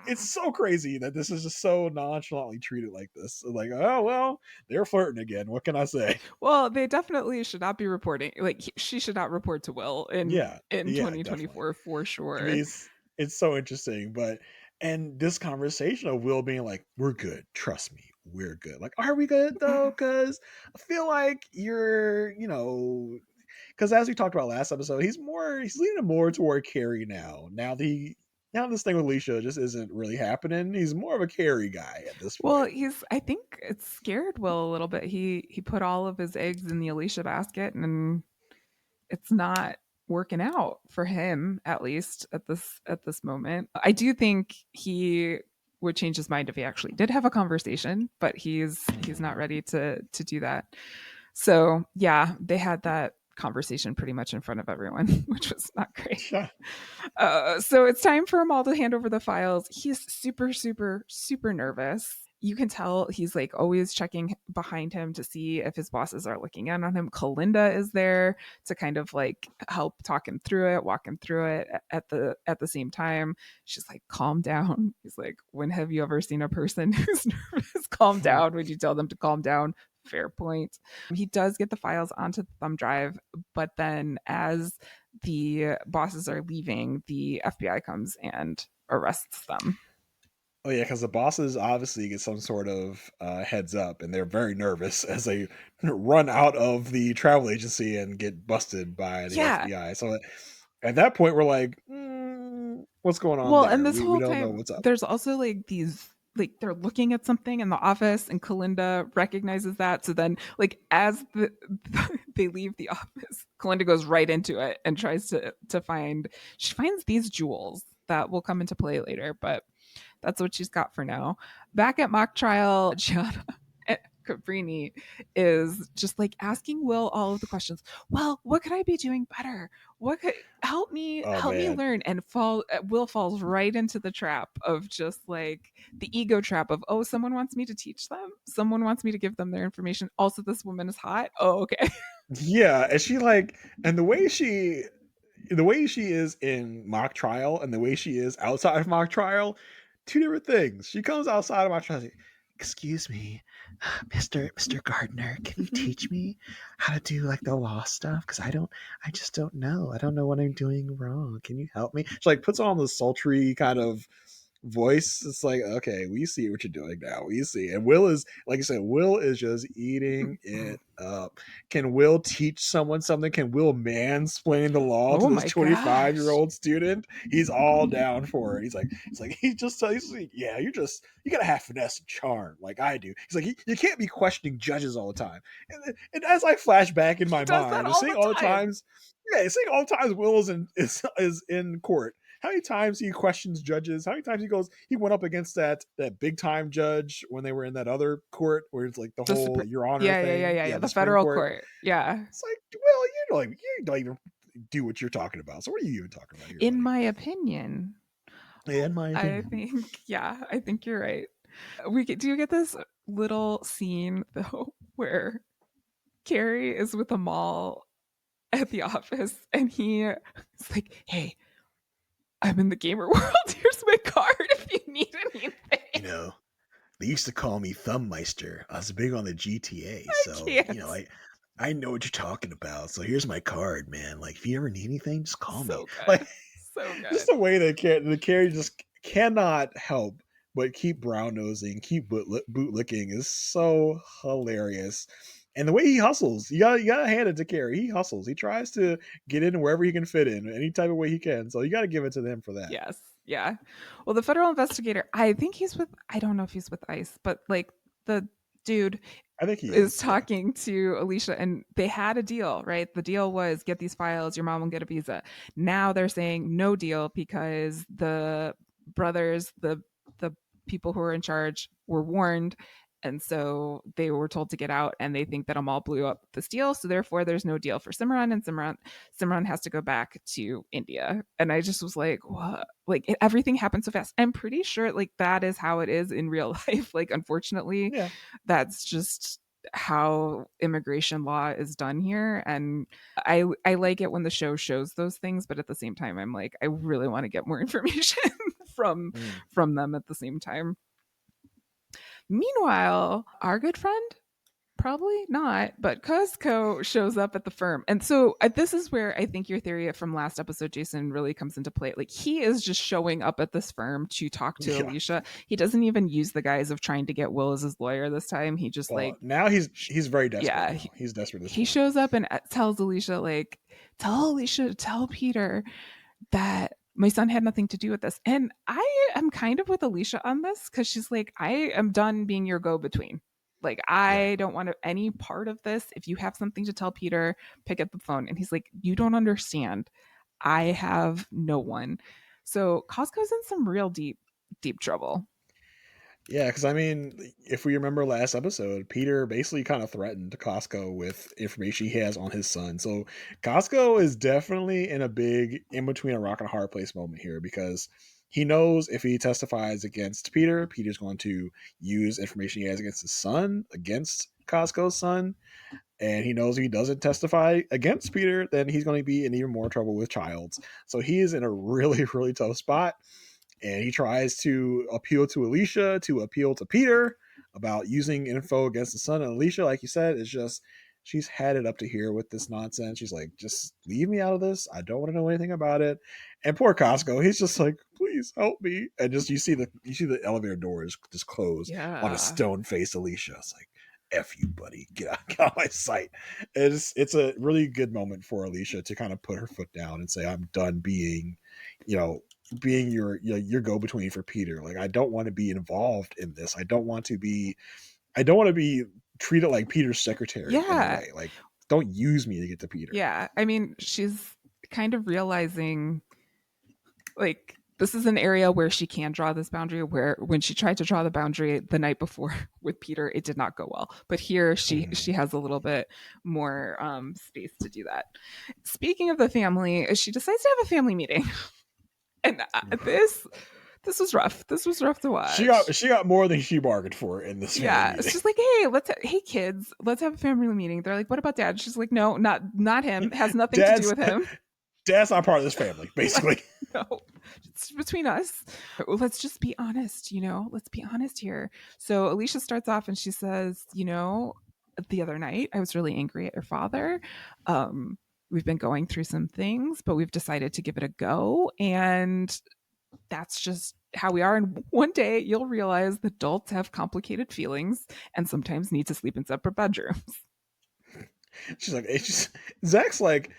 Speaker 1: It's so crazy that this is just so nonchalantly treated like this. Like, oh, well, they're flirting again. What can I say?
Speaker 2: Well, they definitely should not be reporting. Like, she should not report to Will in 2024
Speaker 1: definitely.
Speaker 2: for sure.
Speaker 1: To me, it's so interesting. And this conversation of Will being like, we're good. Trust me, we're good. Like, are we good though? Because I feel like you're, because as we talked about last episode, he's leaning more toward Carrie now. Now this thing with Alicia just isn't really happening. He's more of a Carrie guy at this point.
Speaker 2: Well, I think it's scared Will a little bit. He put all of his eggs in the Alicia basket and it's not working out for him, at least at this moment. I do think he would change his mind if he actually did have a conversation, but he's not ready to do that. So yeah, they had that conversation pretty much in front of everyone, which was not great.
Speaker 1: Yeah.
Speaker 2: So it's time for Amal to hand over the files. He's super, super, super nervous. You can tell he's like always checking behind him to see if his bosses are looking in on him. Kalinda is there to kind of like help talk him through it, walk him through it at the same time. She's like, calm down. He's like, when have you ever seen a person who's nervous calm down? Would you tell them to calm down? Fair point. He does get the files onto the thumb drive, but then as the bosses are leaving, the FBI comes and arrests them.
Speaker 1: Oh yeah, because the bosses obviously get some sort of heads up, and they're very nervous as they run out of the travel agency and get busted by the
Speaker 2: Yeah.
Speaker 1: FBI. So at that point, we're like, "What's going on
Speaker 2: Well, and
Speaker 1: there?
Speaker 2: this
Speaker 1: We
Speaker 2: whole
Speaker 1: don't know
Speaker 2: time,
Speaker 1: what's up."
Speaker 2: there's also like these, like they're looking at something in the office, and Kalinda recognizes that. So then, like as they leave the office, Kalinda goes right into it and tries to find. She finds these jewels that will come into play later, but that's what she's got for now. Back at mock trial, Gianna Cabrini is just like asking Will all of the questions. Well, what could I be doing better? What could
Speaker 1: Oh
Speaker 2: help me
Speaker 1: man,
Speaker 2: learn? And Will falls right into the trap of just like the ego trap of, oh, someone wants me to teach them. Someone wants me to give them their information. Also, this woman is hot. Oh, okay.
Speaker 1: yeah, and she like, and the way she is in mock trial and the way she is outside of mock trial, two different things. She comes outside of mock trial, like, excuse me, Mr. Gardner, can you teach me how to do like the law stuff? Because I just don't know. I don't know what I'm doing wrong. Can you help me? She like puts on the sultry kind of voice. It's like, okay, we see what you're doing now. We see. And Will is, like you said, Will is just eating it up. Can Will teach someone something? Can Will mansplain the law to
Speaker 2: Oh
Speaker 1: this
Speaker 2: my
Speaker 1: 25-year
Speaker 2: gosh.
Speaker 1: old student? He's all down for it. He's like, yeah, you gotta have finesse and charm like I do. He's like, you can't be questioning judges all the time. And as I flash back in
Speaker 2: He
Speaker 1: my
Speaker 2: does that
Speaker 1: mind,
Speaker 2: all the
Speaker 1: seeing all the
Speaker 2: time.
Speaker 1: times, yeah, seeing all the times Will is in court, how many times he questions judges, how many times he went up against that big time judge when they were in that other court where it's like the
Speaker 2: The
Speaker 1: whole your honor
Speaker 2: yeah, yeah, yeah,
Speaker 1: thing,
Speaker 2: yeah,
Speaker 1: yeah,
Speaker 2: yeah.
Speaker 1: the
Speaker 2: The
Speaker 1: Supreme
Speaker 2: federal
Speaker 1: Court.
Speaker 2: court. Yeah.
Speaker 1: It's like, well, you don't even do what you're talking about, so what are you even talking about here,
Speaker 2: In
Speaker 1: buddy?
Speaker 2: my opinion,
Speaker 1: In my
Speaker 2: I
Speaker 1: opinion.
Speaker 2: think, yeah, I think you're right. Do you get this little scene though where Carrie is with Amal at the office and he's like, "Hey, I'm in the gamer world. Here's my card if you need
Speaker 1: you
Speaker 2: anything."
Speaker 1: know they used to call me Thumbmeister. I was big on the GTA,
Speaker 2: I
Speaker 1: so
Speaker 2: can't.
Speaker 1: I know what you're talking about. So here's my card, man. Like if you ever need anything, just call me.
Speaker 2: So
Speaker 1: Like
Speaker 2: good. So
Speaker 1: just
Speaker 2: good.
Speaker 1: the way that the Carrie just cannot help but keep brown nosing, keep bootlicking is so hilarious. And the way he hustles, you gotta hand it to Carrie. He hustles. He tries to get in wherever he can fit in, any type of way he can. So you got to give it to them for that.
Speaker 2: Yes. Yeah. Well, the federal investigator, I think I don't know if he's with ICE, but like the dude
Speaker 1: I think he
Speaker 2: is
Speaker 1: is. Yeah.
Speaker 2: talking to Alicia and they had a deal, right? The deal was get these files, your mom will get a visa. Now they're saying no deal because the brothers, the people who are in charge were warned and so they were told to get out and they think that Amal blew up this deal. So therefore there's no deal for Simran and Simran has to go back to India. And I just was like, what? Like everything happened so fast. I'm pretty sure like that is how it is in real life. Like unfortunately,
Speaker 1: Yeah.
Speaker 2: that's just how immigration law is done here and I like it when the show shows those things but at the same time I'm like I really want to get more information from
Speaker 1: Mm.
Speaker 2: from them at the same time. Meanwhile, our good friend probably not, but Costco shows up at the firm. And so this is where I think your theory from last episode, Jason, really comes into play. Like he is just showing up at this firm to talk to
Speaker 1: Yeah.
Speaker 2: Alicia. He doesn't even use the guise of trying to get Will as his lawyer this time. He just
Speaker 1: Well,
Speaker 2: like,
Speaker 1: now he's very desperate.
Speaker 2: yeah,
Speaker 1: Now he's desperate at this
Speaker 2: he
Speaker 1: point.
Speaker 2: shows up and tells Alicia, like, tell Alicia to tell Peter that my son had nothing to do with this. And I am kind of with Alicia on this because she's like, I am done being your go between. Like,
Speaker 1: Yeah.
Speaker 2: I don't want any part of this. If you have something to tell Peter, pick up the phone. And he's like, you don't understand. I have no one. So Costco's in some real deep trouble.
Speaker 1: Yeah, because I mean, if we remember last episode, Peter basically kind of threatened Costco with information he has on his son. So Costco is definitely in a big in between a rock and a hard place moment here because he knows if he testifies against Peter, Peter's going to use information he has against his son against Costco's son. And he knows if he doesn't testify against Peter, then he's going to be in even more trouble with Childs. So he is in a really, really tough spot and he tries to appeal to Alicia, to appeal to Peter, about using info against the son. And Alicia, like you said, is just she's had it up to here with this nonsense. She's like, just leave me out of this. I don't want to know anything about it. And poor Costco, he's just like, please help me. And just you see the elevator doors just close on a stone faced Alicia. It's like, F you, buddy. Get out of my sight. It's a really good moment for Alicia to kind of put her foot down and say, I'm done being, being your go-between for Peter. Like, I don't want to be involved in this. I don't want to be treated like Peter's secretary in a way. Like, don't use me to get to Peter.
Speaker 2: Yeah. I mean, she's kind of realizing, like, this is an area where she can draw this boundary, where when she tried to draw the boundary the night before with Peter, it did not go well. But here she has a little bit more space to do that. Speaking of the family, she decides to have a family meeting. And this was rough. This was rough to watch.
Speaker 1: She got more than she bargained for in this family meeting.
Speaker 2: It's just like, hey kids, let's have a family meeting. They're like, what about dad? She's like, no, not him. It has nothing to do with him.
Speaker 1: Dad's not part of this family, basically.
Speaker 2: No, it's between us. Let's just be honest, let's be honest here. So Alicia starts off and she says, the other night I was really angry at your father. We've been going through some things, but we've decided to give it a go. And that's just how we are. And one day you'll realize that adults have complicated feelings and sometimes need to sleep in separate bedrooms.
Speaker 1: She's like, Zach's like,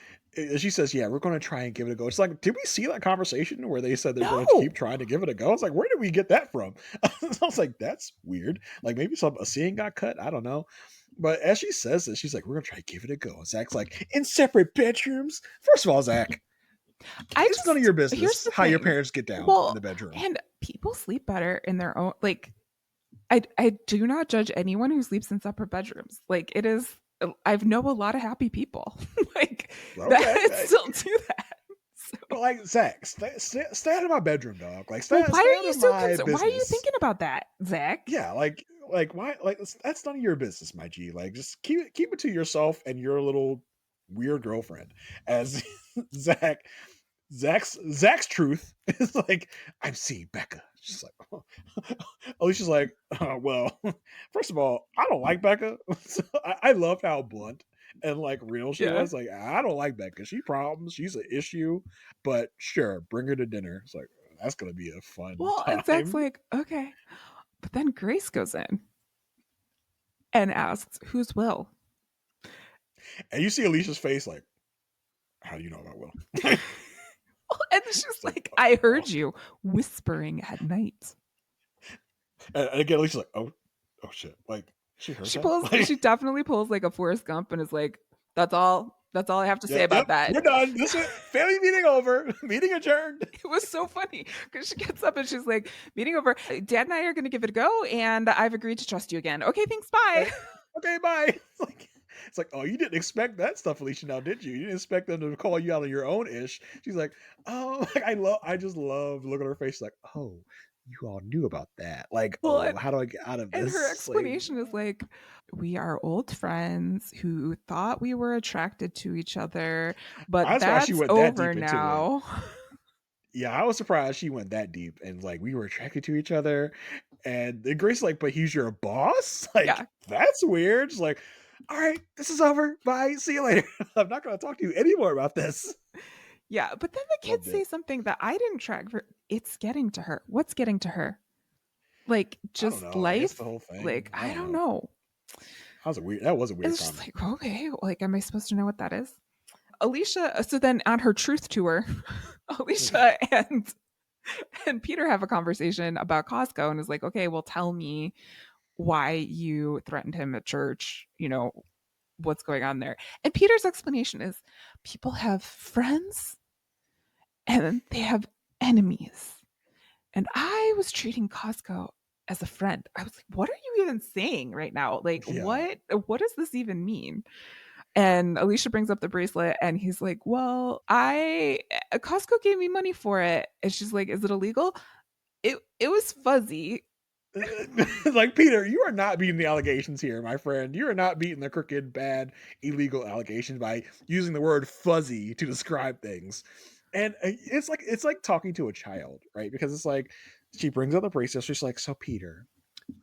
Speaker 1: she says, yeah, we're going to try and give it a go. It's like, did we see that conversation where they said they're going to keep trying to give it a go? It's like, where did we get that from? I was like, that's weird. Like, maybe a scene got cut. I don't know. But as she says this, she's like, we're going to try to give it a go. And Zach's like, in separate bedrooms? First of all, Zach, it's none of your business how your parents get down in the bedroom.
Speaker 2: And people sleep better in their own, like, I do not judge anyone who sleeps in separate bedrooms. Like, it is, I know a lot of happy people like that still do that. So.
Speaker 1: But like, Zach, stay out of my bedroom, dog. Like,
Speaker 2: why are you so concerned? Why are you thinking about that, Zach?
Speaker 1: Yeah, like why? Like, that's none of your business, my G. Like, just keep it to yourself and your little weird girlfriend. As Zach's truth is like, I'm seeing Becca. She's like, Alicia's like, well, first of all, I don't like Becca. So I love how blunt and like real she was. Like, I don't like Becca. She problems. She's an issue. But sure, bring her to dinner. It's like, that's gonna be a fun time.
Speaker 2: And Zach's like, okay. But then Grace goes in and asks, who's Will?
Speaker 1: And you see Alicia's face like, how do you know about Will?
Speaker 2: And she's like, I heard you whispering at night.
Speaker 1: And again, Alicia's like, oh shit. Like, she heard
Speaker 2: that? She definitely pulls like a Forrest Gump and is like, that's all I have to say about that.
Speaker 1: We're done. This is family meeting over. Meeting adjourned.
Speaker 2: It was so funny because she gets up and she's like, meeting over. Dad and I are going to give it a go, and I've agreed to trust you again. Okay, thanks. Bye.
Speaker 1: Okay, bye. It's like, oh, you didn't expect that stuff, Alicia, now, did you? You didn't expect them to call you out of your own ish. She's like, oh, like, I just love looking at her face. She's like, oh, you all knew about that. Like, how do I get out of this?
Speaker 2: And her explanation is like, we are old friends who thought we were attracted to each other, but that's over now.
Speaker 1: Yeah, I was surprised she went that deep and like, we were attracted to each other. And then Grace like, but he's your boss? Like, that's weird. It's like, all right, this is over. Bye. See you later. I'm not going to talk to you anymore about this.
Speaker 2: Yeah, but then the kids say something that I didn't track for. It's getting to her. What's getting to her? Like, just life?
Speaker 1: The whole thing.
Speaker 2: Like, I don't know.
Speaker 1: That was a weird comment.
Speaker 2: It's just like, okay, like, am I supposed to know what that is? Alicia, so then on her truth tour, Alicia and Peter have a conversation about Costco and is like, okay, well, tell me why you threatened him at church, what's going on there. And Peter's explanation is people have friends and they have enemies. And I was treating Costco as a friend. I was like, what are you even saying right now? Like, what does this even mean? And Alicia brings up the bracelet and he's like, well, Costco gave me money for it. And she's like, is it illegal? It was fuzzy.
Speaker 1: Like, Peter, you are not beating the allegations here, my friend. You are not beating the crooked, bad, illegal allegations by using the word fuzzy to describe things. And it's like talking to a child, right? Because it's like, she brings up the bracelet. She's like, so Peter,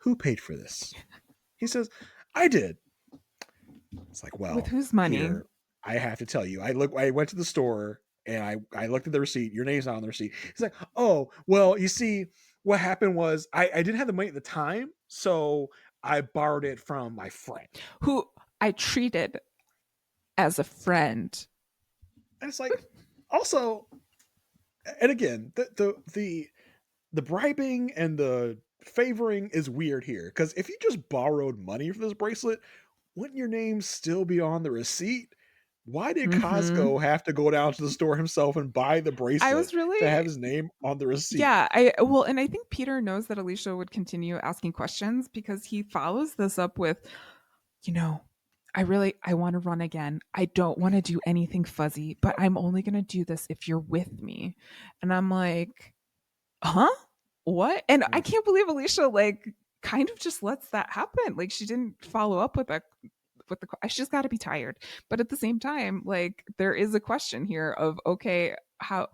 Speaker 1: who paid for this? He says, I did. It's like,
Speaker 2: With
Speaker 1: well,
Speaker 2: whose money?
Speaker 1: Peter, I have to tell you, I went to the store and I looked at the receipt. Your name's not on the receipt. He's like, oh, well, you see, what happened was I didn't have the money at the time, so I borrowed it from my friend.
Speaker 2: Who I treated as a friend.
Speaker 1: And it's like, also, and again, the bribing and the favoring is weird here because if you just borrowed money for this bracelet, wouldn't your name still be on the receipt? Why did
Speaker 2: Mm-hmm.
Speaker 1: Costco have to go down to the store himself and buy the
Speaker 2: I
Speaker 1: bracelet
Speaker 2: was
Speaker 1: to have
Speaker 2: really,
Speaker 1: his name on the receipt?
Speaker 2: yeah, and I think Peter knows that Alicia would continue asking questions because he follows this up with, you know, I want to run again. I don't want to do anything fuzzy, but I'm only going to do this if you're with me. And I'm like, huh? What? And I
Speaker 1: Mm.
Speaker 2: can't believe Alicia like kind of just lets that happen. Like she didn't follow up with that with the she's got to be tired. But at the same time, like there is a question here of okay, how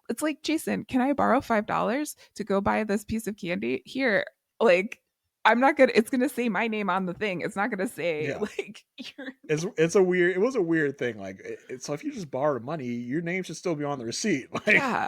Speaker 2: it's like, Jason, can I borrow $5 to go buy this piece of candy? Here, like I'm not gonna it's gonna say my name on the thing. It's not gonna say
Speaker 1: Yeah.
Speaker 2: like your
Speaker 1: It was a weird thing. Like, so if you just borrowed money, your name should still be on the receipt. Like,
Speaker 2: yeah,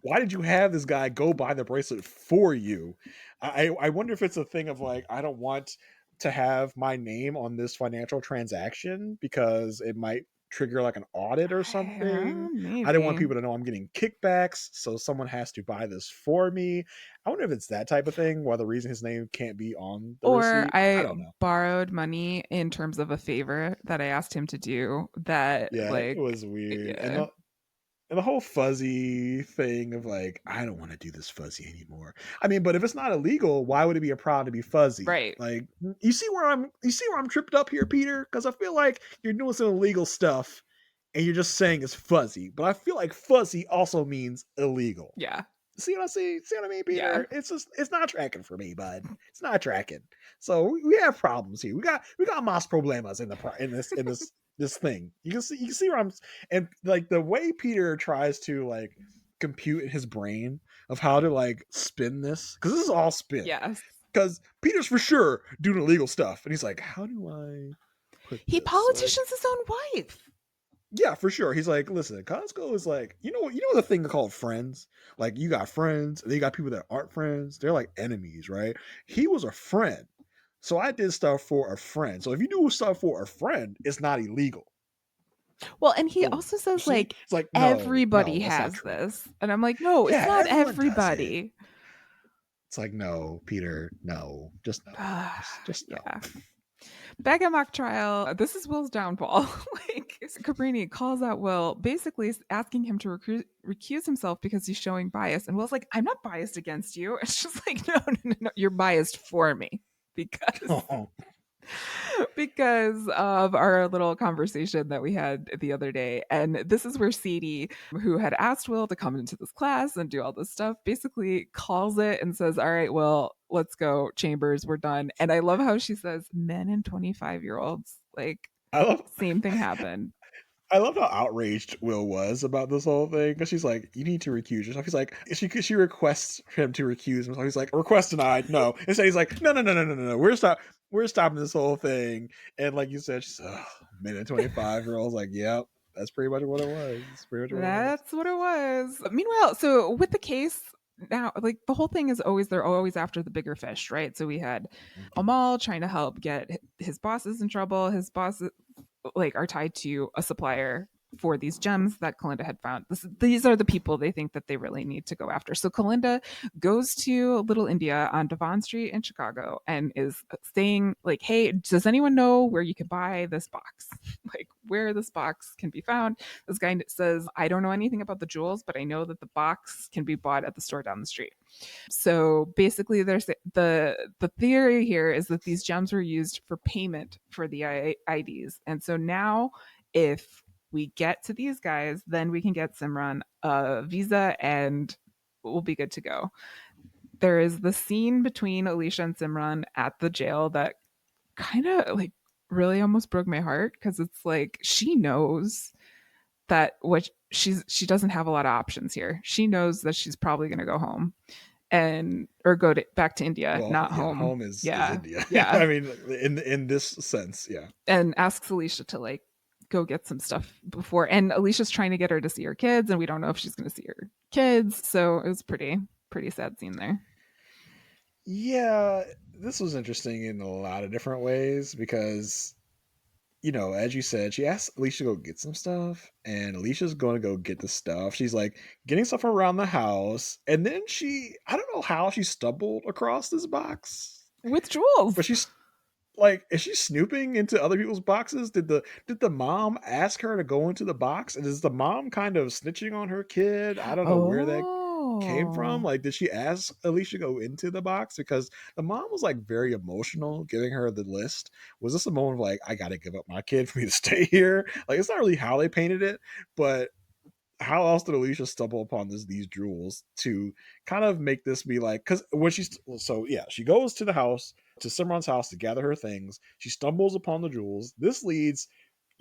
Speaker 1: why did you have this guy go buy the bracelet for you? I wonder if it's a thing of like, I don't want to have my name on this financial transaction because it might trigger like an audit or something. I don't want
Speaker 2: maybe.
Speaker 1: people to know I'm getting kickbacks, so someone has to buy this for me. I wonder if it's that type of thing, why the reason his name can't be on the
Speaker 2: Or
Speaker 1: receipt. I
Speaker 2: I
Speaker 1: don't know.
Speaker 2: borrowed money in terms of a favor that I asked him to do that
Speaker 1: Yeah, it
Speaker 2: like
Speaker 1: was weird.
Speaker 2: yeah,
Speaker 1: And the whole fuzzy thing of like, I don't want to do this fuzzy anymore. I mean, but if it's not illegal, why would it be a problem to be fuzzy?
Speaker 2: right.
Speaker 1: Like, you see where I'm tripped up here, Peter? Because I feel like you're doing some illegal stuff and you're just saying it's fuzzy. But I feel like fuzzy also means illegal.
Speaker 2: Yeah.
Speaker 1: See what I see? See what I mean,
Speaker 2: Yeah.
Speaker 1: Peter? It's not tracking for me, bud. It's not tracking. So we have problems here. We got mas problemas in this thing. You can see where I'm, and like the way Peter tries to like compute in his brain of how to like spin this, because this is all spin.
Speaker 2: Yes.
Speaker 1: Because Peter's for sure doing illegal stuff, and he's like, how do I put
Speaker 2: He
Speaker 1: this? Like,
Speaker 2: politicians his own wife.
Speaker 1: yeah, for sure. He's like, listen, Costco is like, you know the thing called friends. Like, you got friends, and then you got people that aren't friends. They're like enemies, right? He was a friend, so I did stuff for a friend. So if you do stuff for a friend, it's not illegal.
Speaker 2: Well, and he
Speaker 1: Boom.
Speaker 2: also
Speaker 1: You
Speaker 2: says
Speaker 1: see?
Speaker 2: like
Speaker 1: It's like, no,
Speaker 2: everybody
Speaker 1: no, that's not
Speaker 2: has
Speaker 1: true.
Speaker 2: this. And I'm like, no, it's
Speaker 1: Yeah,
Speaker 2: not
Speaker 1: everyone does it.
Speaker 2: everybody.
Speaker 1: It's like, no, Peter, no, just no, just no.
Speaker 2: Yeah. Back at mock trial, this is Will's downfall. Like Cabrini calls out Will, basically asking him to recuse himself because he's showing bias. And Will's like, "I'm not biased against you." It's just like, no, no, no, no, you're biased for me because
Speaker 1: Oh,
Speaker 2: because of our little conversation that we had the other day. And this is where Sadie, who had asked Will to come into this class and do all this stuff, basically calls it and says, all right, Will, let's go. Chambers, we're done. And I love how she says men and 25-year-olds. Like,
Speaker 1: I love
Speaker 2: same thing happened.
Speaker 1: I love how outraged Will was about this whole thing because she's like, "You need to recuse yourself." He's like, she requests him to recuse himself. He's like, "Request denied." No, instead he's like, "No, no, no, no, no, no. We're stopping this whole thing." And like you said, she's minute 25-year-olds. Like, yep, that's pretty much what it was. That's pretty much what it was.
Speaker 2: That's what it was. Meanwhile, so with the case, now like the whole thing is always they're always after the bigger fish, right? So we had Amal trying to help get his bosses in trouble. His bosses like are tied to a supplier for these gems that Kalinda had found. These are the people they think that they really need to go after. So Kalinda goes to Little India on Devon Street in Chicago and is saying like, "Hey, does anyone know where you can buy this box? Like where this box can be found?" This guy says, "I don't know anything about the jewels, but I know that the box can be bought at the store down the street." So basically, there's the theory here is that these gems were used for payment for the IDs, and so now if we get to these guys, then we can get Simran a visa and we'll be good to go. There is the scene between Alicia and Simran at the jail that kind of like really almost broke my heart because it's like she knows that what she doesn't have a lot of options here. She knows that she's probably going to go home or go back to India,
Speaker 1: Well,
Speaker 2: not
Speaker 1: yeah,
Speaker 2: home.
Speaker 1: home is
Speaker 2: Yeah.
Speaker 1: India.
Speaker 2: Yeah.
Speaker 1: I mean, in this sense, yeah.
Speaker 2: And asks Alicia to like go get some stuff before. And Alicia's trying to get her to see her kids, and we don't know if she's going to see her kids. So it was pretty sad scene there.
Speaker 1: Yeah, this was interesting in a lot of different ways because, as you said, she asked Alicia to go get some stuff, and Alicia's going to go get the stuff. She's like getting stuff around the house, and then I don't know how she stumbled across this box,
Speaker 2: With jewels.
Speaker 1: but she's like, is she snooping into other people's boxes? Did the mom ask her to go into the box? And is the mom kind of snitching on her kid? I don't know where that came from.
Speaker 2: Oh.
Speaker 1: Like, did she ask Alicia to go into the box? Because the mom was like very emotional giving her the list. Was this a moment of like, I gotta give up my kid for me to stay here? Like, it's not really how they painted it, but how else did Alicia stumble upon these jewels to kind of make this be like, because when she goes to the house, to Simran's house to gather her things, she stumbles upon the jewels. This leads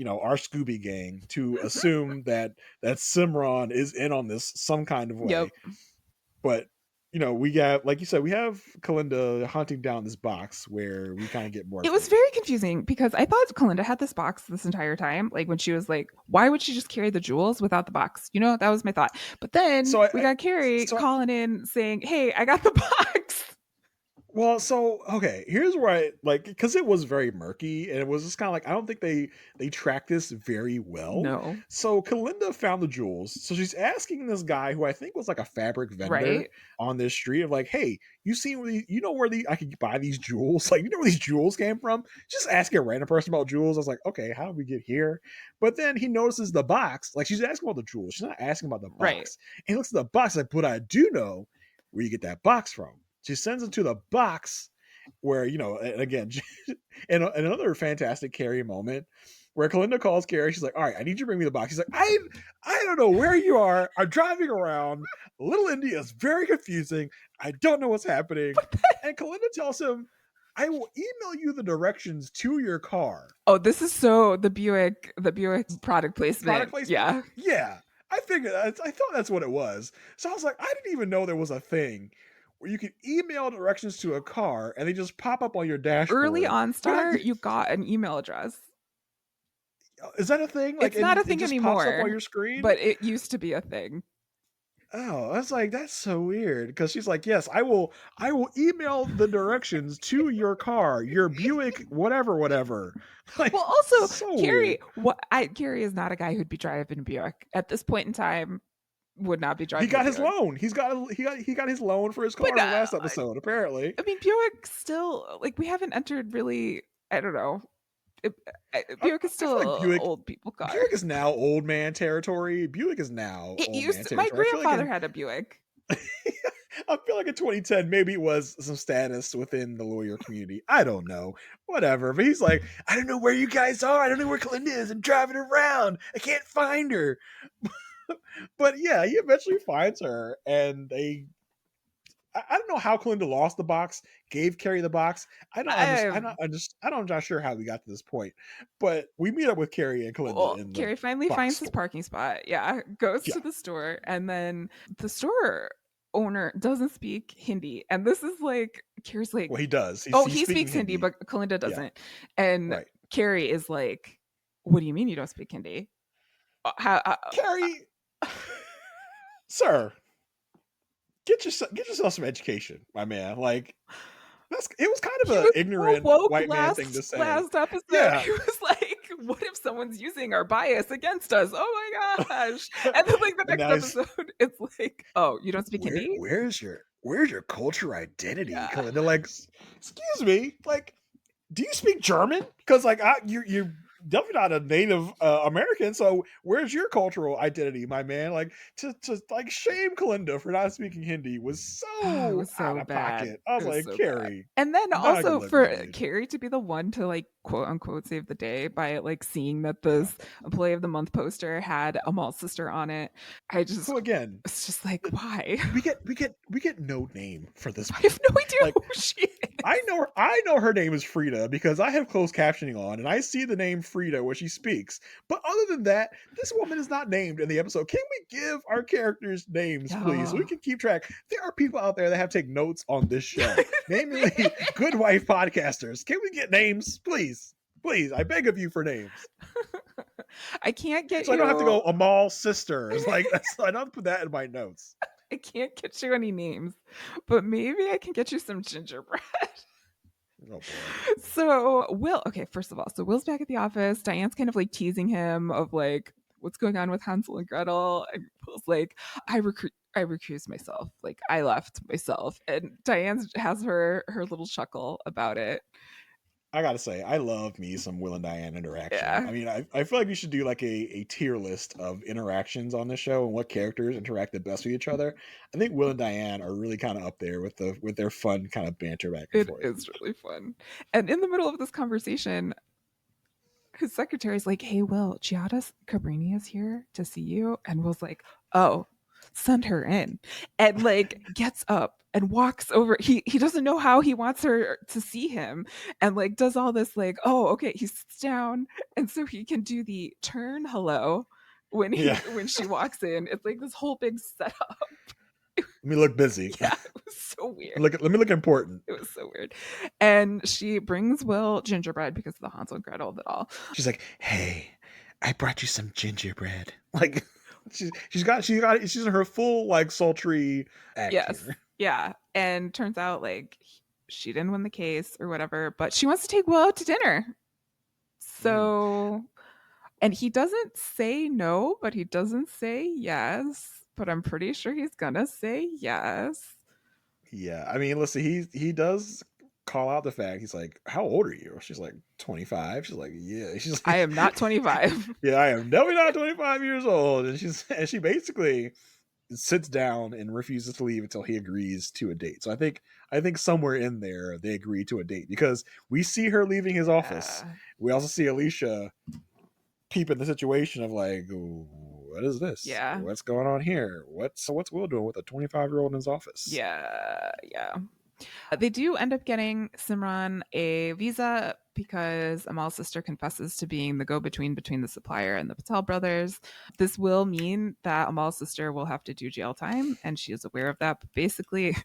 Speaker 1: our Scooby gang to assume that Simran is in on this some kind of
Speaker 2: Yep.
Speaker 1: way. But we got, like you said, we have Kalinda hunting down this box where we kind of get more.
Speaker 2: It was very confusing because I thought Kalinda had this box this entire time. Like when she was like, why would she just carry the jewels without the box? That was my thought. But then we got Carrie calling in saying, hey, I got the box.
Speaker 1: Well, so okay, here's where I like, because it was very murky and it was just kind of like, I don't think they tracked this very well.
Speaker 2: No.
Speaker 1: So Kalinda found the jewels. So she's asking this guy who I think was like a fabric vendor on this street of like, hey, where I could buy these jewels? Like, where these jewels came from? Just asking a random person about jewels. I was like, okay, how did we get here? But then he notices the box. Like, she's asking about the jewels. She's not asking about the box.
Speaker 2: Right.
Speaker 1: And he looks at the box like, but I do know where you get that box from. She sends him to the box where, again, and another fantastic Carrie moment where Kalinda calls Carrie. She's like, all right, I need you to bring me the box. She's like, I don't know where you are. I'm driving around. Little India is very confusing. I don't know what's happening. And Kalinda tells him, I will email you the directions to your car.
Speaker 2: Oh, this is so the Buick product placement. Yeah.
Speaker 1: Yeah. I figured, I thought that's what it was. So I was like, I didn't even know there was a thing where you can email directions to a car and they just pop up on your dashboard.
Speaker 2: Early on Star, you got an email address.
Speaker 1: Is that a thing?
Speaker 2: Like, it's not a thing anymore.
Speaker 1: Pops up on your screen?
Speaker 2: But it used to be a thing.
Speaker 1: Oh, I was like, that's so weird. Because she's like, yes, I will email the directions to your car, your Buick, whatever. Like,
Speaker 2: well, also,
Speaker 1: so
Speaker 2: Carrie, Carrie is not a guy who'd be driving a Buick at this point in time. Would not be driving.
Speaker 1: He got his loan. He got his loan for his car in the last episode. Apparently,
Speaker 2: I mean, Buick still, like, we haven't entered really. I don't know. Buick is still like old people car.
Speaker 1: Buick is now old man territory. Buick is now old man territory.
Speaker 2: My grandfather had a Buick.
Speaker 1: I feel like in 2010, maybe it was some status within the lawyer community. I don't know. Whatever. But he's like, I don't know where you guys are. I don't know where Kalinda is. I'm driving around. I can't find her. But yeah, he eventually finds her, and I don't know how Kalinda lost the box, gave Carrie the box. I'm not sure how we got to this point, but we meet up with Carrie and Kalinda.
Speaker 2: Well, Carrie finally finds his parking spot. Yeah, goes to the store, and then the store owner doesn't speak Hindi, and this is like, Carrie's like,
Speaker 1: well, he does.
Speaker 2: He speaks Hindi, but Kalinda doesn't, and Carrie is like, what do you mean you don't speak Hindi?
Speaker 1: Carrie, sir, get yourself some education, my man. Like, it was kind of an ignorant white man thing to say.
Speaker 2: Last episode, he was like, what if someone's using our bias against us? Oh my gosh. And then like the next episode, it's like, oh, you don't speak Hindi?
Speaker 1: Where's your culture identity? And they're like, excuse me, like, do you speak German? Because like you're definitely not a Native American, so where's your cultural identity, my man? Like, to like shame Kalinda for not speaking Hindi was so out of pocket. I was like, Carrie.
Speaker 2: And then also for Carrie to be the one to like quote unquote save the day by like seeing that this Employee of the Month poster had Amal's sister on it. It's just like, why?
Speaker 1: We get no name for this.
Speaker 2: I have no idea who she is.
Speaker 1: I know her name is Frida because I have closed captioning on and I see the name Frida when she speaks. But other than that, this woman is not named in the episode. Can we give our characters names, please, so we
Speaker 2: Yeah.
Speaker 1: can keep track? There are people out there that have taken notes on this show, namely Good Wife podcasters. Can we get names, please? Please, I beg of you for names.
Speaker 2: I can't get
Speaker 1: so
Speaker 2: you.
Speaker 1: I don't have to go Amal sisters. Like I don't put that in my notes.
Speaker 2: I can't get you any names, but maybe I can get you some gingerbread.
Speaker 1: Oh boy.
Speaker 2: So Will, okay, first of all, so Will's back at the office. Diane's kind of like teasing him of like what's going on with Hansel and Gretel, and Will's like, I recused myself, like I left myself, and Diane has her little chuckle about it.
Speaker 1: I gotta say, I love me some Will and Diane interaction.
Speaker 2: Yeah.
Speaker 1: I mean, I feel like we should do like a tier list of interactions on this show and what characters interact the best with each other. I think Will and Diane are really kind of up there with their fun kind of banter back and forth.
Speaker 2: It is really fun. And in the middle of this conversation, his secretary's like, "Hey, Will, Giada Cabrini is here to see you," and Will's like, "Oh, send her in," and like gets up and walks over. He doesn't know how he wants her to see him, and like does all this like, oh, okay. He sits down, and so he can do the turn hello when when she walks in. It's like this whole big setup.
Speaker 1: Let me look busy.
Speaker 2: Yeah, it was so weird.
Speaker 1: Let me look important.
Speaker 2: It was so weird. And she brings Will gingerbread because of the Hansel and Gretel of it all.
Speaker 1: She's like, "Hey, I brought you some gingerbread." Like she's got she's in her full like sultry act.
Speaker 2: Yes.
Speaker 1: Here.
Speaker 2: Yeah. And turns out like she didn't win the case or whatever, but she wants to take Will out to dinner. So and he doesn't say no, but he doesn't say yes. But I'm pretty sure he's gonna say yes.
Speaker 1: Yeah, I mean, listen, he does call out the fact. He's like, "How old are you?" She's like, 25. She's like, "Yeah." She's like,
Speaker 2: I am not 25.
Speaker 1: Yeah, I am definitely not 25 years old. And she basically sits down and refuses to leave until he agrees to a date. So I think somewhere in there they agree to a date because we see her leaving his office. We also see Alicia peeping the situation of like, what is this?
Speaker 2: Yeah.
Speaker 1: What's going on here? What's Will doing with a 25-year-old in his office?
Speaker 2: Yeah. They do end up getting Simran a visa because Amal's sister confesses to being the go-between between the supplier and the Patel brothers. This will mean that Amal's sister will have to do jail time, and she is aware of that. But basically,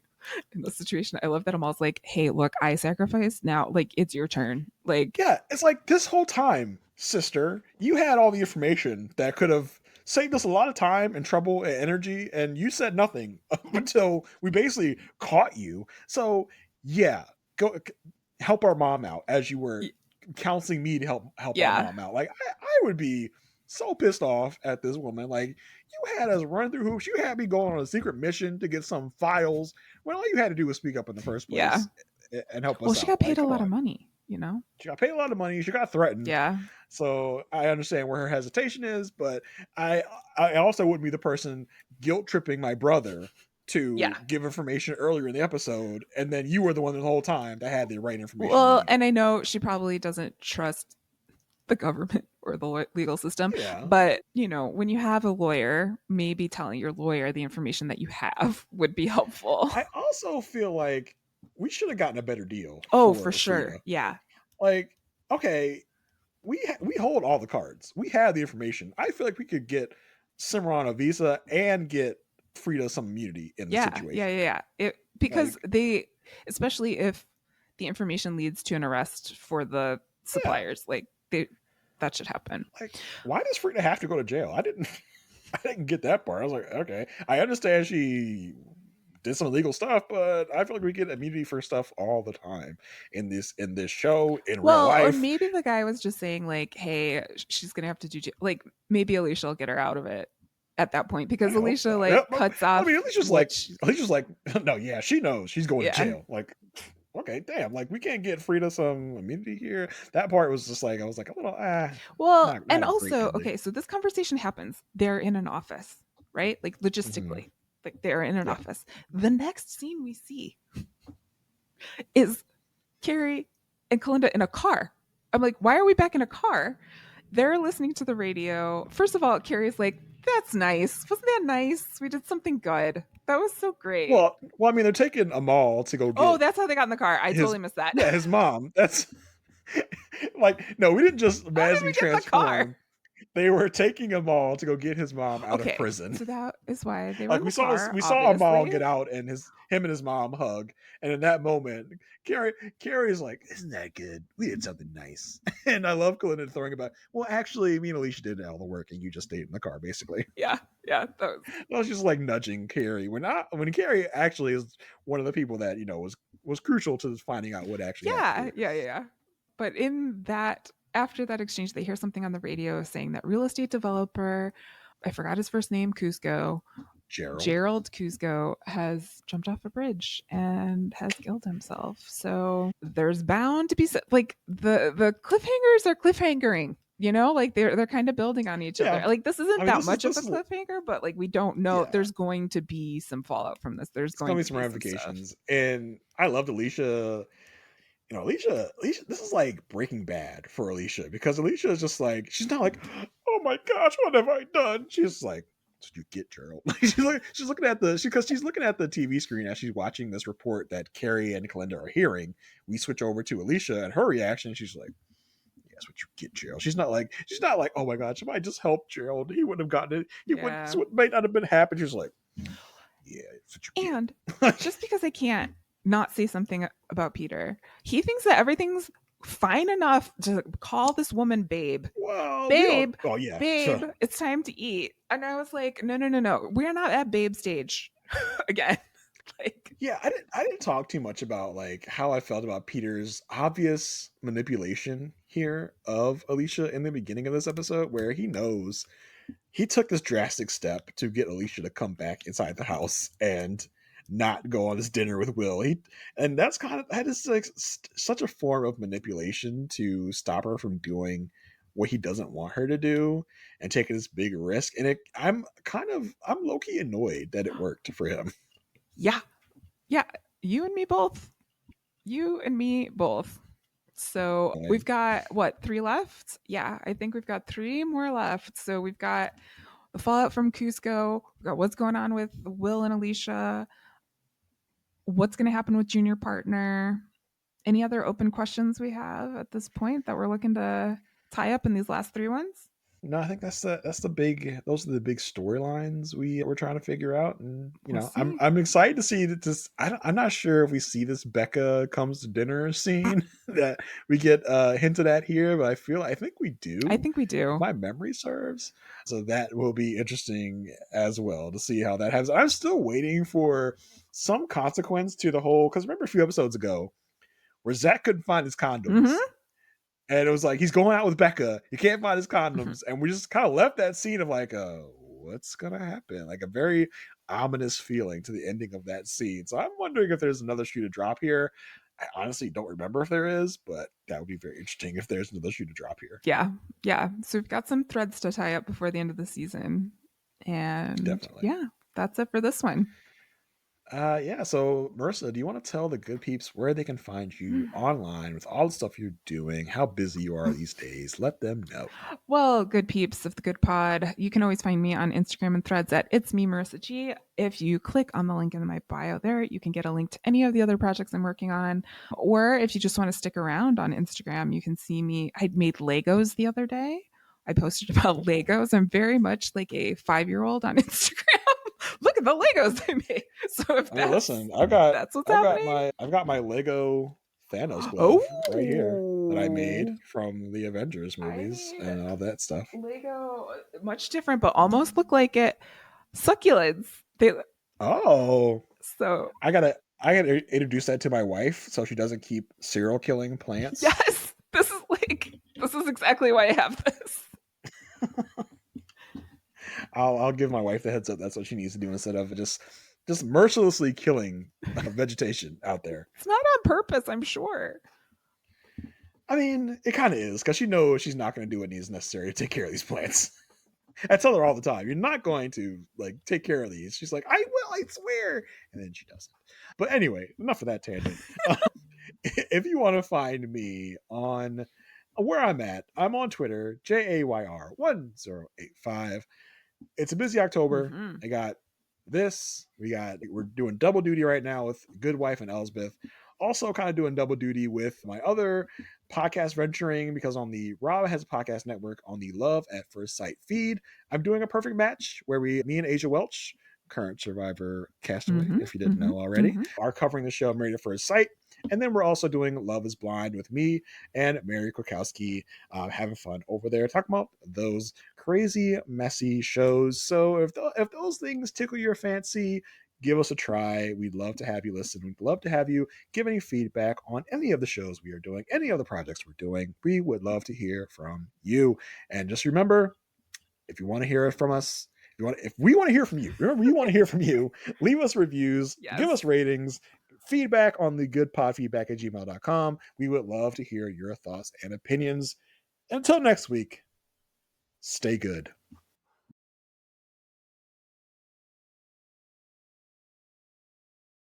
Speaker 2: in this situation, I love that Amal's like, "Hey, look, I sacrificed. Now, like, it's your turn." Like,
Speaker 1: yeah, it's like this whole time, sister, you had all the information that could have saved us a lot of time and trouble and energy, and you said nothing until we basically caught you. So yeah, go help our mom out as you were counseling me to help our mom out. Like I would be so pissed off at this woman. Like, you had us run through hoops. You had me going on a secret mission to get some files when all you had to do was speak up in the first place and help us out.
Speaker 2: Well, she got paid a lot of money. You know,
Speaker 1: she got paid a lot of money. She got threatened.
Speaker 2: Yeah.
Speaker 1: So I understand where her hesitation is, but I also wouldn't be the person guilt tripping my brother to give information earlier in the episode, and then you were the one the whole time that had the right information.
Speaker 2: Well, and I know she probably doesn't trust the government or the legal system, but you know, when you have a lawyer, maybe telling your lawyer the information that you have would be helpful.
Speaker 1: I also feel like we should have gotten a better deal.
Speaker 2: Oh, for sure. Frida. Yeah.
Speaker 1: Like, okay, we hold all the cards. We have the information. I feel like we could get Simran a visa and get Frida some immunity in this situation.
Speaker 2: Yeah. Because they, especially if the information leads to an arrest for the suppliers, like that should happen.
Speaker 1: Like, why does Frida have to go to jail? I didn't get that part. I was like, okay, I understand she did some illegal stuff, but I feel like we get immunity for stuff all the time in this show, in real life.
Speaker 2: Or maybe the guy was just saying like, hey, she's gonna have to do like maybe Alicia will get her out of it at that point, because Alicia cuts off.
Speaker 1: I mean, Alicia's like, no, yeah, she knows she's going to jail. Like, okay, damn, like we can't get Frida some immunity here. That part was just like, I was like a little
Speaker 2: well, and also, okay, so this conversation happens. They're in an office, right? Like logistically. Like they're in an office. The next scene we see is Carrie and Kalinda in a car. I'm like, why are we back in a car? They're listening to the radio. First of all, Carrie's like, that's nice. Wasn't that nice? We did something good. That was so great.
Speaker 1: Well, I mean, they're taking Amal to go
Speaker 2: Oh,
Speaker 1: get
Speaker 2: that's how they got in the car. I
Speaker 1: his
Speaker 2: totally missed that.
Speaker 1: his mom. That's like, no, we didn't just
Speaker 2: How did
Speaker 1: magically
Speaker 2: we get in the car?
Speaker 1: transform. They were taking Amal to go get his mom out of
Speaker 2: Okay,
Speaker 1: prison.
Speaker 2: so that is why they were
Speaker 1: Like
Speaker 2: in the car,
Speaker 1: we saw Amal
Speaker 2: obviously.
Speaker 1: get out and him and his mom hug, and in that moment, Carrie's like, "Isn't that good? We did something nice." And I love Kalinda throwing about. Well, actually, me and Alicia did all the work, and you just stayed in the car, basically.
Speaker 2: Yeah, that was.
Speaker 1: I was just like nudging Carrie when Carrie actually is one of the people that was crucial to finding out what actually happened
Speaker 2: Yeah,
Speaker 1: here.
Speaker 2: yeah. But in that, after that exchange, they hear something on the radio saying that real estate developer, I forgot his first name, Kuzco, Gerald Kuzco, has jumped off a bridge and has killed himself. So there's bound to be like the cliffhangers are cliffhangering. Like they're kind of building on each other.
Speaker 1: Yeah,
Speaker 2: Like this
Speaker 1: I
Speaker 2: isn't
Speaker 1: mean,
Speaker 2: that much of a cliffhanger, but like we don't know.
Speaker 1: yeah,
Speaker 2: There's going to be some fallout from this. There's
Speaker 1: it's gonna
Speaker 2: going
Speaker 1: be
Speaker 2: to
Speaker 1: some
Speaker 2: be some stuff.
Speaker 1: ramifications, and I loved Alicia. Alicia, this is like Breaking Bad for Alicia, because Alicia is just like, she's not like, oh my gosh, what have I done? She's like, did you get Gerald? she's looking at because she's looking at the TV screen as she's watching this report that Carrie and Kalinda are hearing. We switch over to Alicia and her reaction. She's like, yes, what you get, Gerald. She's not like, oh my gosh, if I just helped Gerald, he wouldn't have gotten it. He would,
Speaker 2: Yeah.
Speaker 1: so it might not have been happy. She's like, yeah, that's what you
Speaker 2: And
Speaker 1: get.
Speaker 2: just because I can't not say something about Peter, he thinks that everything's fine enough to call this woman babe.
Speaker 1: Well,
Speaker 2: babe,
Speaker 1: oh yeah,
Speaker 2: babe,
Speaker 1: sure.
Speaker 2: it's time to eat. And I was like, no. We're not at babe stage again. Like,
Speaker 1: yeah, I didn't talk too much about like how I felt about Peter's obvious manipulation here of Alicia in the beginning of this episode, where he knows he took this drastic step to get Alicia to come back inside the house and not go on this dinner with Will. And that is like such a form of manipulation to stop her from doing what he doesn't want her to do and taking this big risk. And I'm low key annoyed that it worked for him.
Speaker 2: yeah, you and me both. You and me both. So we've got what, 3 left? Yeah, I think we've got 3 more left. So we've got the fallout from Cusco. We've got what's going on with Will and Alicia. What's going to happen with junior partner? Any other open questions we have at this point that we're looking to tie up in these last 3 ones?
Speaker 1: No, I think those are the big storylines we're trying to figure out, and
Speaker 2: We'll see.
Speaker 1: I'm excited to see that this. I'm not sure if we see this Becca comes to dinner scene that we get hinted at here, but I think we do.
Speaker 2: I think we do.
Speaker 1: If my memory serves, so that will be interesting as well to see how that happens. I'm still waiting for some consequence to the whole, because remember a few episodes ago where Zach couldn't find his condoms.
Speaker 2: Mm-hmm.
Speaker 1: And it was like, he's going out with Becca. He can't find his condoms. And we just kind of left that scene of like, what's going to happen? Like a very ominous feeling to the ending of that scene. So I'm wondering if there's another shoe to drop here. I honestly don't remember if there is, but that would be very interesting if there's another shoe to drop here.
Speaker 2: Yeah. So we've got some threads to tie up before the end of the season. And
Speaker 1: definitely.
Speaker 2: Yeah, that's it for this one.
Speaker 1: So Marissa, do you want to tell the good peeps where they can find you online with all the stuff you're doing, how busy you are these days? Let them know.
Speaker 2: Well, good peeps of the Good Pod, you can always find me on Instagram and Threads at It's Me Marissa G. If you click on the link in my bio there, you can get a link to any of the other projects I'm working on. Or if you just want to stick around on Instagram, you can see me. I made Legos the other day. I posted about Legos. I'm very much like a 5-year-old on Instagram. Look at the Legos I made. So if
Speaker 1: listen, I've
Speaker 2: what's happening.
Speaker 1: got my Lego Thanos glove right here that I made from the Avengers movies and all that stuff.
Speaker 2: Lego, much different, but almost look like it. Succulents. So
Speaker 1: I gotta introduce that to my wife so she doesn't keep serial killing plants.
Speaker 2: Yes, this is exactly why I have this.
Speaker 1: I'll give my wife the heads up. That's what she needs to do instead of just mercilessly killing vegetation out there.
Speaker 2: It's not on purpose, I'm sure.
Speaker 1: I mean, it kind of is, because she knows she's not going to do what needs necessary to take care of these plants. I tell her all the time, you're not going to like take care of these. She's like, I will, I swear. And then she doesn't. But anyway, enough of that tangent. If you want to find me on where I'm at, I'm on Twitter, JAYR1085. It's a busy October. I got this. We're doing double duty right now with Good Wife and Elsbeth. Also, kind of doing double duty with my other podcast venturing, because on the Rob Has a Podcast Network, on the Love at First Sight feed, I'm doing a perfect match where me and Asia Welch, current Survivor castaway, if you didn't know already, are covering the show Married at First Sight. And then we're also doing Love is Blind with me and Mary Krakowski, having fun over there, talking about those crazy, messy shows. So if those things tickle your fancy, give us a try. We'd love to have you listen. We'd love to have you give any feedback on any of the shows we are doing, any of the projects we're doing. We would love to hear from you. And just remember, if you want to hear from us, if we want to hear from you, remember, we want to hear from you. Leave us reviews, give us ratings, feedback on the goodpodfeedback@gmail.com. We would love to hear your thoughts and opinions. Until next week, stay good.